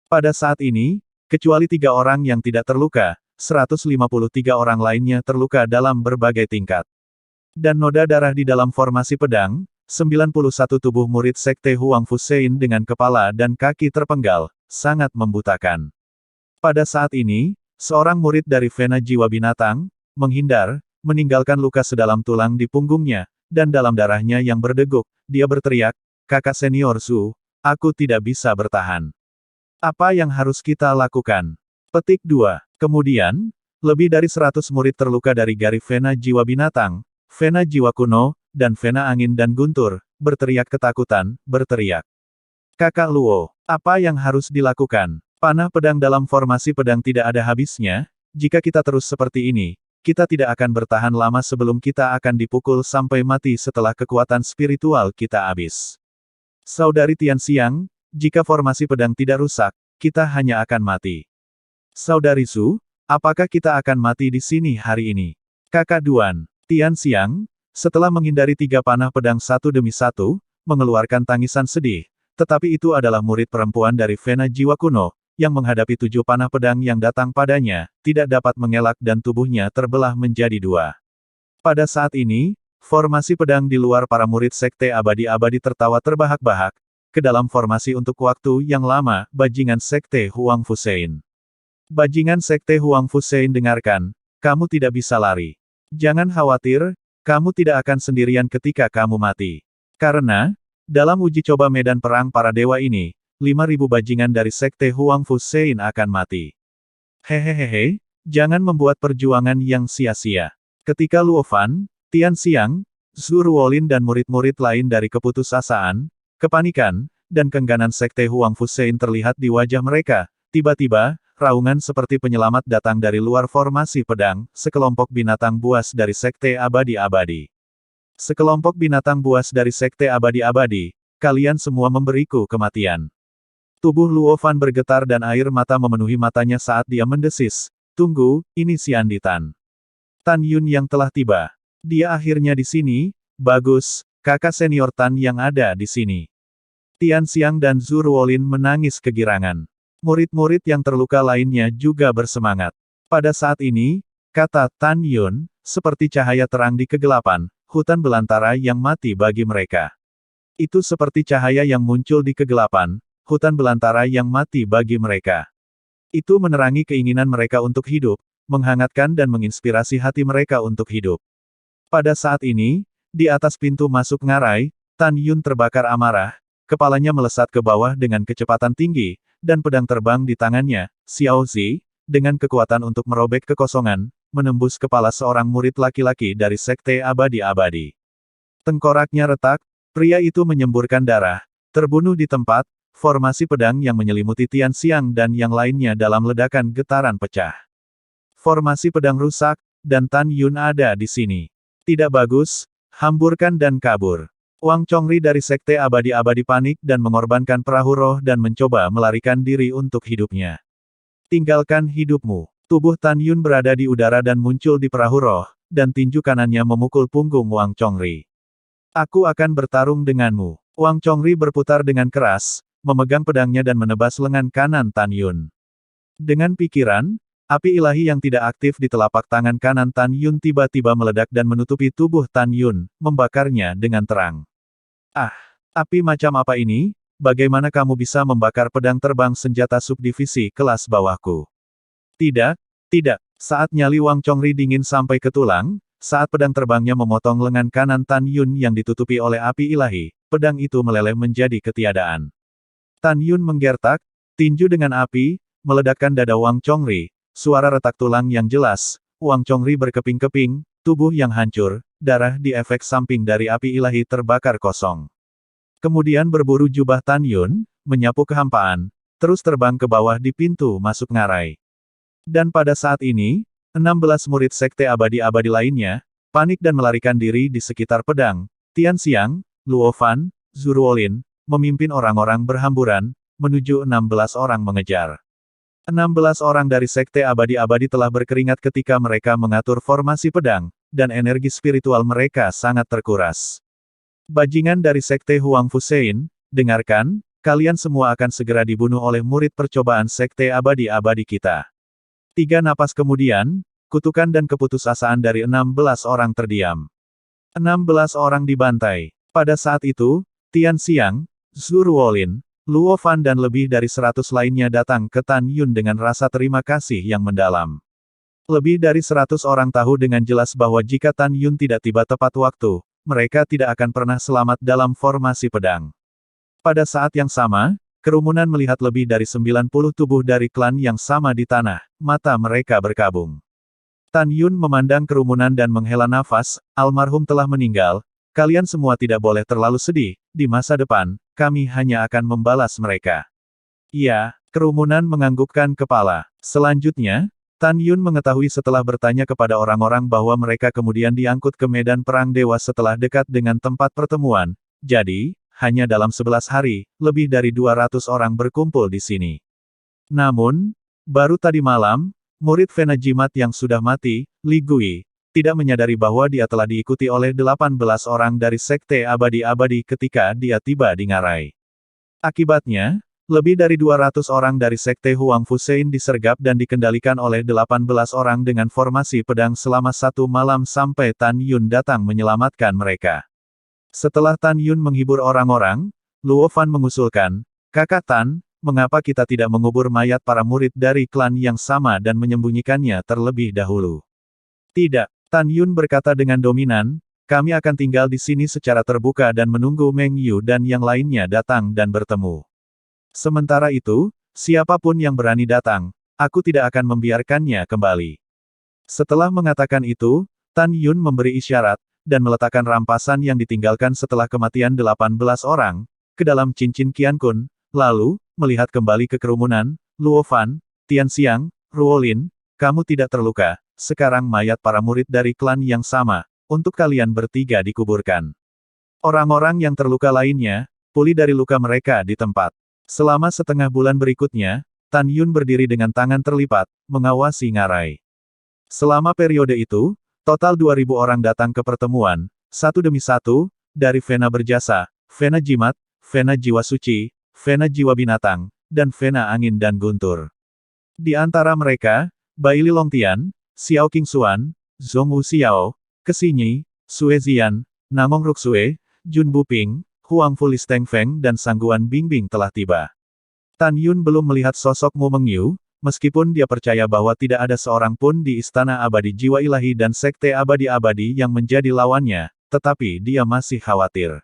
Pada saat ini, kecuali 3 orang yang tidak terluka, 153 orang lainnya terluka dalam berbagai tingkat. Dan noda darah di dalam formasi pedang, 91 tubuh murid Sekte Huang Fusein dengan kepala dan kaki terpenggal, sangat membutakan. Pada saat ini, seorang murid dari Vena Jiwa Binatang, menghindar, meninggalkan luka sedalam tulang di punggungnya, dan dalam darahnya yang berdeguk, dia berteriak, kakak senior Zhu, aku tidak bisa bertahan. Apa yang harus kita lakukan? Petik 2. Kemudian, lebih dari 100 murid terluka dari Gari Vena Jiwa Binatang, Vena Jiwa Kuno, dan Vena Angin dan Guntur, berteriak ketakutan, berteriak. Kakak Luo, apa yang harus dilakukan? Panah pedang dalam formasi pedang tidak ada habisnya, jika kita terus seperti ini, kita tidak akan bertahan lama sebelum kita akan dipukul sampai mati setelah kekuatan spiritual kita habis. Saudari Tian Xiang, jika formasi pedang tidak rusak, kita hanya akan mati. Saudari Zhu, apakah kita akan mati di sini hari ini? Kakak Duan, Tian Xiang, setelah menghindari 3 panah pedang satu demi satu, mengeluarkan tangisan sedih, tetapi itu adalah murid perempuan dari Vena Jiwa Kuno, yang menghadapi 7 panah pedang yang datang padanya, tidak dapat mengelak dan tubuhnya terbelah menjadi 2. Pada saat ini, formasi pedang di luar para murid Sekte Abadi-Abadi tertawa terbahak-bahak, ke dalam formasi untuk waktu yang lama, bajingan Sekte Huang Fusein. Bajingan Sekte Huang Fusein dengarkan, kamu tidak bisa lari. Jangan khawatir, kamu tidak akan sendirian ketika kamu mati. Karena, dalam uji coba medan perang para dewa ini, 5.000 bajingan dari Sekte Huang Fusein akan mati. Hehehehe, jangan membuat perjuangan yang sia-sia. Ketika Luo Fan, Tian Xiang, Zhu Ruolin dan murid-murid lain dari keputusasaan, kepanikan, dan keengganan Sekte Huang Fusein terlihat di wajah mereka, tiba-tiba, raungan seperti penyelamat datang dari luar formasi pedang, sekelompok binatang buas dari Sekte Abadi-Abadi. Sekelompok binatang buas dari Sekte Abadi-Abadi, kalian semua memberiku kematian. Tubuh Luo Fan bergetar dan air mata memenuhi matanya saat dia mendesis, tunggu, ini si Andi Tan. Tan Yun yang telah tiba. Dia akhirnya di sini, bagus, kakak senior Tan yang ada di sini. Tian Xiang dan Zhu Ruolin menangis kegirangan. Murid-murid yang terluka lainnya juga bersemangat. Pada saat ini, kata Tan Yun, seperti cahaya terang di kegelapan, hutan belantara yang mati bagi mereka. Itu seperti cahaya yang muncul di kegelapan, hutan belantara yang mati bagi mereka. Itu menerangi keinginan mereka untuk hidup, menghangatkan dan menginspirasi hati mereka untuk hidup. Pada saat ini, di atas pintu masuk ngarai, Tan Yun terbakar amarah, kepalanya melesat ke bawah dengan kecepatan tinggi, dan pedang terbang di tangannya, Xiao Zi, dengan kekuatan untuk merobek kekosongan, menembus kepala seorang murid laki-laki dari Sekte Abadi-Abadi. Tengkoraknya retak, pria itu menyemburkan darah, terbunuh di tempat, formasi pedang yang menyelimuti Tian Xiang dan yang lainnya dalam ledakan getaran pecah. Formasi pedang rusak, dan Tan Yun ada di sini. Tidak bagus, hamburkan dan kabur. Wang Chongri dari Sekte Abadi-Abadi panik dan mengorbankan perahu roh dan mencoba melarikan diri untuk hidupnya. Tinggalkan hidupmu. Tubuh Tan Yun berada di udara dan muncul di perahu roh, dan tinju kanannya memukul punggung Wang Chongri. Aku akan bertarung denganmu. Wang Chongri berputar dengan keras, memegang pedangnya dan menebas lengan kanan Tan Yun. Dengan pikiran, api ilahi yang tidak aktif di telapak tangan kanan Tan Yun tiba-tiba meledak dan menutupi tubuh Tan Yun, membakarnya dengan terang. Ah, api macam apa ini? Bagaimana kamu bisa membakar pedang terbang senjata subdivisi kelas bawahku? Tidak, tidak. Saat nyali Wang Chongri dingin sampai ke tulang, saat pedang terbangnya memotong lengan kanan Tan Yun yang ditutupi oleh api ilahi, pedang itu meleleh menjadi ketiadaan. Tan Yun menggertak, tinju dengan api, meledakkan dada Wang Chongri. Suara retak tulang yang jelas, Wang Chongri berkeping-keping, tubuh yang hancur, darah di efek samping dari api ilahi terbakar kosong. Kemudian berburu jubah Tan Yun, menyapu kehampaan, terus terbang ke bawah di pintu masuk ngarai. Dan pada saat ini, 16 murid Sekte Abadi-Abadi lainnya, panik dan melarikan diri di sekitar pedang. Tian Xiang, Luo Fan, Zhu Ruolin, memimpin orang-orang berhamburan, menuju 16 orang mengejar. 16 orang dari Sekte Abadi-Abadi telah berkeringat ketika mereka mengatur formasi pedang, dan energi spiritual mereka sangat terkuras. Bajingan dari Sekte Huang Fusein, dengarkan, kalian semua akan segera dibunuh oleh murid percobaan Sekte Abadi-Abadi kita. 3 napas kemudian, kutukan dan keputusasaan dari 16 orang terdiam. 16 orang dibantai. Pada saat itu, Tian Xiang, Zhu Ruolin, Luo Fan dan lebih dari 100 lainnya datang ke Tan Yun dengan rasa terima kasih yang mendalam. Lebih dari 100 orang tahu dengan jelas bahwa jika Tan Yun tidak tiba tepat waktu, mereka tidak akan pernah selamat dalam formasi pedang. Pada saat yang sama, kerumunan melihat lebih dari 90 tubuh dari klan yang sama di tanah, mata mereka berkabung. Tan Yun memandang kerumunan dan menghela nafas, almarhum telah meninggal, kalian semua tidak boleh terlalu sedih, di masa depan, kami hanya akan membalas mereka. Ya, kerumunan menganggukkan kepala. Selanjutnya, Tan Yun mengetahui setelah bertanya kepada orang-orang bahwa mereka kemudian diangkut ke medan perang dewa setelah dekat dengan tempat pertemuan, jadi, hanya dalam 11 hari, lebih dari 200 orang berkumpul di sini. Namun, baru tadi malam, murid Vena Jimat yang sudah mati, Li Gui, tidak menyadari bahwa dia telah diikuti oleh 18 orang dari Sekte Abadi-Abadi ketika dia tiba di ngarai. Akibatnya, lebih dari 200 orang dari Sekte Huang Fusein disergap dan dikendalikan oleh 18 orang dengan formasi pedang selama 1 malam sampai Tan Yun datang menyelamatkan mereka. Setelah Tan Yun menghibur orang-orang, Luo Fan mengusulkan, "Kakak Tan, mengapa kita tidak mengubur mayat para murid dari klan yang sama dan menyembunyikannya terlebih dahulu?" "Tidak," Tan Yun berkata dengan dominan, "kami akan tinggal di sini secara terbuka dan menunggu Meng Yu dan yang lainnya datang dan bertemu. Sementara itu, siapapun yang berani datang, aku tidak akan membiarkannya kembali." Setelah mengatakan itu, Tan Yun memberi isyarat, dan meletakkan rampasan yang ditinggalkan setelah kematian 18 orang, ke dalam cincin Qian Kun, lalu, melihat kembali ke kerumunan, Luo Fan, Tian Xiang, Ruolin, kamu tidak terluka, sekarang mayat para murid dari klan yang sama, untuk kalian bertiga dikuburkan. Orang-orang yang terluka lainnya, pulih dari luka mereka di tempat. Selama setengah bulan berikutnya, Tan Yun berdiri dengan tangan terlipat, mengawasi ngarai. Selama periode itu, total 2000 orang datang ke pertemuan, satu demi satu, dari Vena Berjasa, Vena Jimat, Vena Jiwa Suci, Vena Jiwa Binatang, dan Vena Angin dan Guntur. Di antara mereka, Baili Longtian, Xiao Qingxuan, Zhong Wu Xiao, Kesinyi, Sue Zian, Namong Ruksue, Jun Buping, Huang Fulisteng Feng dan Sangguan Bingbing telah tiba. Tan Yun belum melihat sosok Mu Mengyu, meskipun dia percaya bahwa tidak ada seorang pun di Istana Abadi Jiwa Ilahi dan Sekte Abadi-Abadi yang menjadi lawannya, tetapi dia masih khawatir.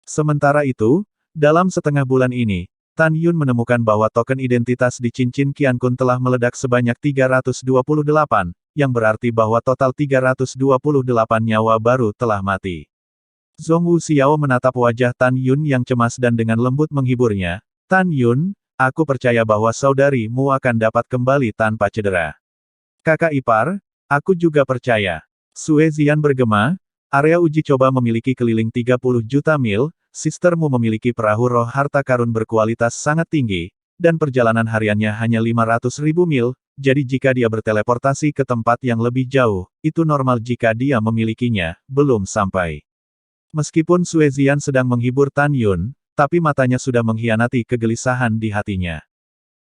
Sementara itu, dalam setengah bulan ini, Tan Yun menemukan bahwa token identitas di cincin Qian Kun telah meledak sebanyak 328, yang berarti bahwa total 328 nyawa baru telah mati. Zhong Wu Xiao menatap wajah Tan Yun yang cemas dan dengan lembut menghiburnya, Tan Yun, aku percaya bahwa saudarimu akan dapat kembali tanpa cedera. Kakak ipar, aku juga percaya. Sue Zian bergema, area uji coba memiliki keliling 30 juta mil, sistermu memiliki perahu roh harta karun berkualitas sangat tinggi, dan perjalanan hariannya hanya 500.000 mil, jadi jika dia berteleportasi ke tempat yang lebih jauh, itu normal jika dia memilikinya, belum sampai. Meskipun Sue Zian sedang menghibur Tan Yun, tapi matanya sudah mengkhianati kegelisahan di hatinya.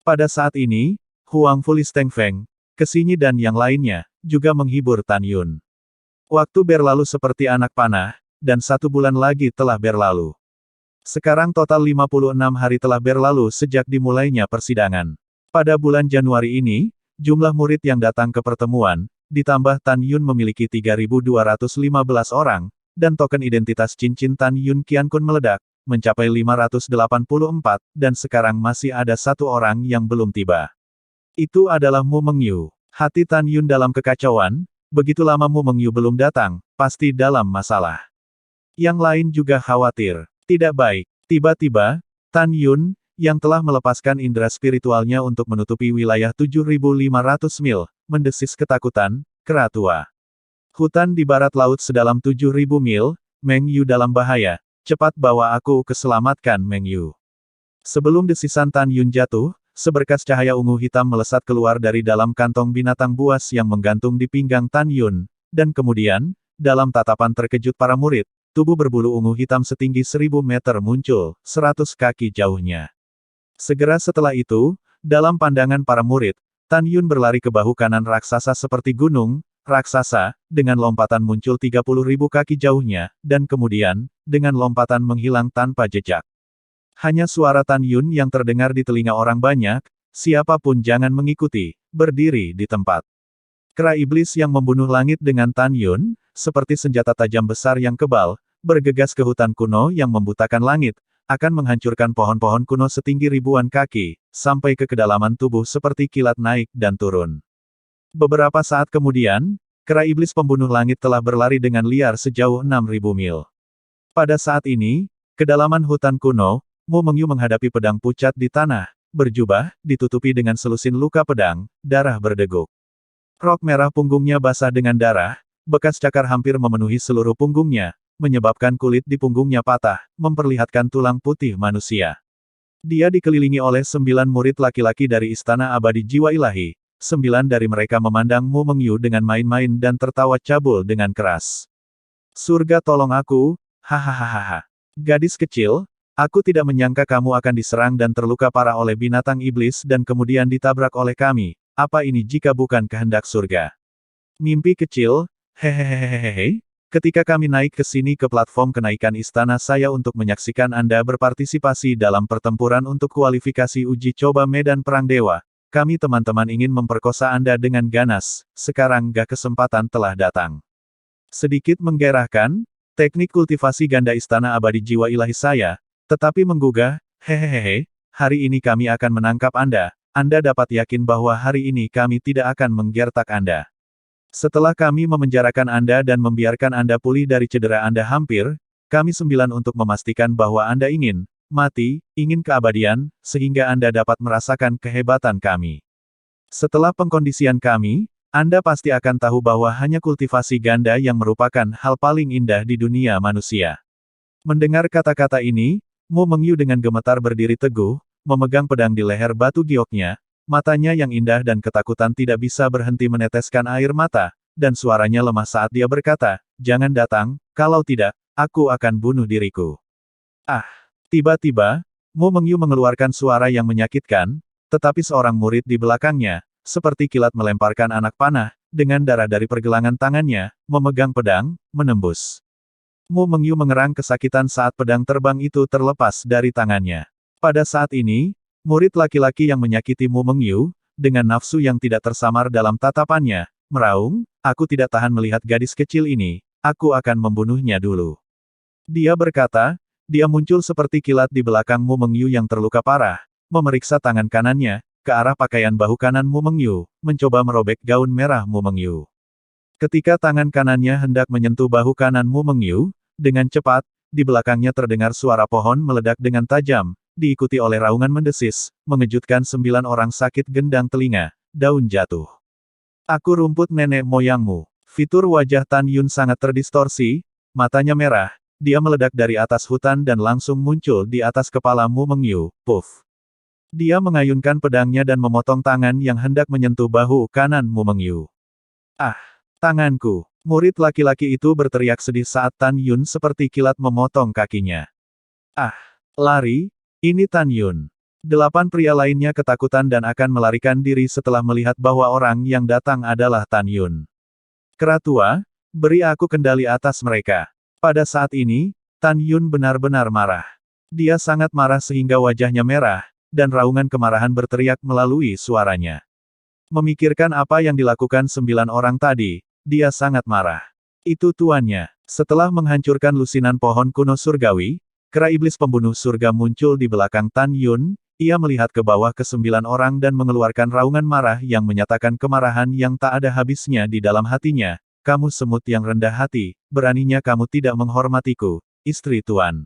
Pada saat ini, Huang Fulisteng Feng, Kesinyi dan yang lainnya, juga menghibur Tan Yun. Waktu berlalu seperti anak panah, dan 1 bulan lagi telah berlalu. Sekarang total 56 hari telah berlalu sejak dimulainya persidangan. Pada bulan Januari ini, jumlah murid yang datang ke pertemuan, ditambah Tan Yun memiliki 3.215 orang, dan token identitas cincin Tan Yun Qiankun meledak, mencapai 584, dan sekarang masih ada 1 orang yang belum tiba. Itu adalah Mu Mengyu. Hati Tan Yun dalam kekacauan, begitu lama Mu Mengyu belum datang, pasti dalam masalah. Yang lain juga khawatir. Tidak baik. Tiba-tiba, Tan Yun, yang telah melepaskan indera spiritualnya untuk menutupi wilayah 7.500 mil, mendesis ketakutan, kera tua. Hutan di barat laut sedalam 7.000 mil, Meng Yu dalam bahaya. Cepat bawa aku ke selamatkan Meng Yu. Sebelum desisan Tan Yun jatuh, seberkas cahaya ungu hitam melesat keluar dari dalam kantong binatang buas yang menggantung di pinggang Tan Yun, dan kemudian, dalam tatapan terkejut para murid, tubuh berbulu ungu hitam setinggi 1.000 meter muncul, 100 kaki jauhnya. Segera setelah itu, dalam pandangan para murid, Tan Yun berlari ke bahu kanan raksasa seperti gunung, raksasa, dengan lompatan muncul 30.000 kaki jauhnya, dan kemudian, dengan lompatan menghilang tanpa jejak. Hanya suara Tan Yun yang terdengar di telinga orang banyak, siapapun jangan mengikuti, berdiri di tempat. Kera iblis yang membunuh langit dengan Tan Yun, seperti senjata tajam besar yang kebal, bergegas ke hutan kuno yang membutakan langit, akan menghancurkan pohon-pohon kuno setinggi ribuan kaki, sampai ke kedalaman tubuh seperti kilat naik dan turun. Beberapa saat kemudian, kera iblis pembunuh langit telah berlari dengan liar sejauh 6.000 mil. Pada saat ini, kedalaman hutan kuno, Mu Mengyu menghadapi pedang pucat di tanah, berjubah, ditutupi dengan selusin luka pedang, darah berdeguk. Rok merah punggungnya basah dengan darah, bekas cakar hampir memenuhi seluruh punggungnya, menyebabkan kulit di punggungnya patah, memperlihatkan tulang putih manusia. Dia dikelilingi oleh 9 murid laki-laki dari Istana Abadi Jiwa Ilahi. 9 dari mereka memandang Mu Mengyu dengan main-main dan tertawa cabul dengan keras. Surga tolong aku, hahaha. Gadis kecil, aku tidak menyangka kamu akan diserang dan terluka parah oleh binatang iblis dan kemudian ditabrak oleh kami. Apa ini jika bukan kehendak surga? Mimpi kecil, hehehehehe. Ketika kami naik ke sini ke platform kenaikan istana saya untuk menyaksikan Anda berpartisipasi dalam pertempuran untuk kualifikasi uji coba medan perang dewa. Kami teman-teman ingin memperkosa Anda dengan ganas, sekarang gak kesempatan telah datang. Sedikit menggerahkan, teknik kultivasi ganda Istana Abadi Jiwa Ilahi saya, tetapi menggugah, hehehe, hari ini kami akan menangkap Anda dapat yakin bahwa hari ini kami tidak akan menggertak Anda. Setelah kami memenjarakan Anda dan membiarkan Anda pulih dari cedera Anda hampir, kami 9 untuk memastikan bahwa Anda ingin mati, ingin keabadian, sehingga Anda dapat merasakan kehebatan kami. Setelah pengkondisian kami, Anda pasti akan tahu bahwa hanya kultivasi ganda yang merupakan hal paling indah di dunia manusia. Mendengar kata-kata ini, Mu Mengyu dengan gemetar berdiri teguh, memegang pedang di leher batu gioknya, matanya yang indah dan ketakutan tidak bisa berhenti meneteskan air mata, dan suaranya lemah saat dia berkata, "Jangan datang, kalau tidak, aku akan bunuh diriku." Ah! Tiba-tiba, Mu Mengyu mengeluarkan suara yang menyakitkan, tetapi seorang murid di belakangnya, seperti kilat melemparkan anak panah, dengan darah dari pergelangan tangannya, memegang pedang, menembus. Mu Mengyu mengerang kesakitan saat pedang terbang itu terlepas dari tangannya. Pada saat ini, murid laki-laki yang menyakiti Mu Mengyu, dengan nafsu yang tidak tersamar dalam tatapannya, meraung, "Aku tidak tahan melihat gadis kecil ini, aku akan membunuhnya dulu." Dia berkata, dia muncul seperti kilat di belakang Mu Mengyu yang terluka parah, memeriksa tangan kanannya, ke arah pakaian bahu kanan Mu Mengyu, mencoba merobek gaun merah Mu Mengyu. Ketika tangan kanannya hendak menyentuh bahu kanan Mu Mengyu, dengan cepat, di belakangnya terdengar suara pohon meledak dengan tajam, diikuti oleh raungan mendesis, mengejutkan 9 orang sakit gendang telinga, daun jatuh. Aku rumput nenek moyangmu. Fitur wajah Tan Yun sangat terdistorsi, matanya merah, dia meledak dari atas hutan dan langsung muncul di atas kepala Mu Mengyu, puff. Dia mengayunkan pedangnya dan memotong tangan yang hendak menyentuh bahu kanan Mu Mengyu. Ah! Tanganku! Murid laki-laki itu berteriak sedih saat Tan Yun seperti kilat memotong kakinya. Ah! Lari! Ini Tan Yun. 8 pria lainnya ketakutan dan akan melarikan diri setelah melihat bahwa orang yang datang adalah Tan Yun. Keratua, beri aku kendali atas mereka. Pada saat ini, Tan Yun benar-benar marah. Dia sangat marah sehingga wajahnya merah, dan raungan kemarahan berteriak melalui suaranya. Memikirkan apa yang dilakukan 9 orang tadi, dia sangat marah. Itu tuannya. Setelah menghancurkan lusinan pohon kuno surgawi, kera iblis pembunuh surga muncul di belakang Tan Yun, ia melihat ke bawah ke 9 orang dan mengeluarkan raungan marah yang menyatakan kemarahan yang tak ada habisnya di dalam hatinya. Kamu semut yang rendah hati, beraninya kamu tidak menghormatiku, istri tuan.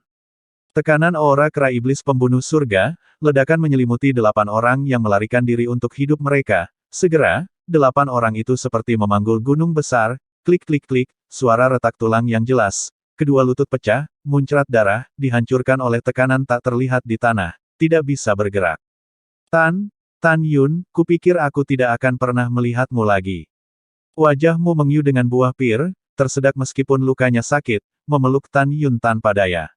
Tekanan aura kera iblis pembunuh surga, ledakan menyelimuti 8 orang yang melarikan diri untuk hidup mereka. Segera, 8 orang itu seperti memanggul gunung besar, klik-klik-klik, suara retak tulang yang jelas, kedua lutut pecah, muncrat darah, dihancurkan oleh tekanan tak terlihat di tanah, tidak bisa bergerak. Tan Yun, kupikir aku tidak akan pernah melihatmu lagi. Wajahmu Mengyu dengan buah pir, tersedak meskipun lukanya sakit, memeluk Tan Yun tanpa daya.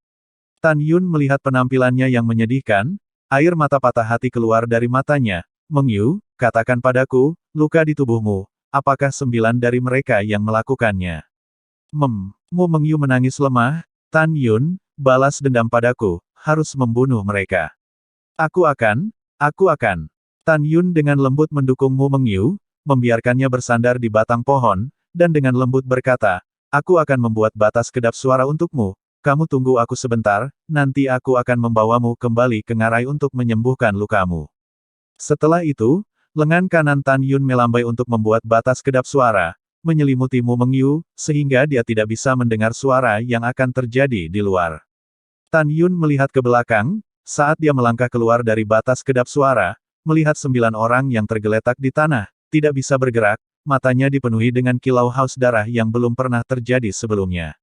Tan Yun melihat penampilannya yang menyedihkan, air mata patah hati keluar dari matanya. Mengyu, katakan padaku, luka di tubuhmu, apakah 9 dari mereka yang melakukannya? Mu Mengyu menangis lemah, Tan Yun, balas dendam padaku, harus membunuh mereka. Aku akan. Tan Yun dengan lembut mendukung Mu Mengyu, membiarkannya bersandar di batang pohon, dan dengan lembut berkata, aku akan membuat batas kedap suara untukmu. Kamu tunggu aku sebentar, nanti aku akan membawamu kembali ke ngarai untuk menyembuhkan lukamu. Setelah itu, lengan kanan Tan Yun melambai untuk membuat batas kedap suara, menyelimuti Mu Mengyu, sehingga dia tidak bisa mendengar suara yang akan terjadi di luar. Tan Yun melihat ke belakang, saat dia melangkah keluar dari batas kedap suara, melihat 9 orang yang tergeletak di tanah, tidak bisa bergerak, matanya dipenuhi dengan kilau haus darah yang belum pernah terjadi sebelumnya.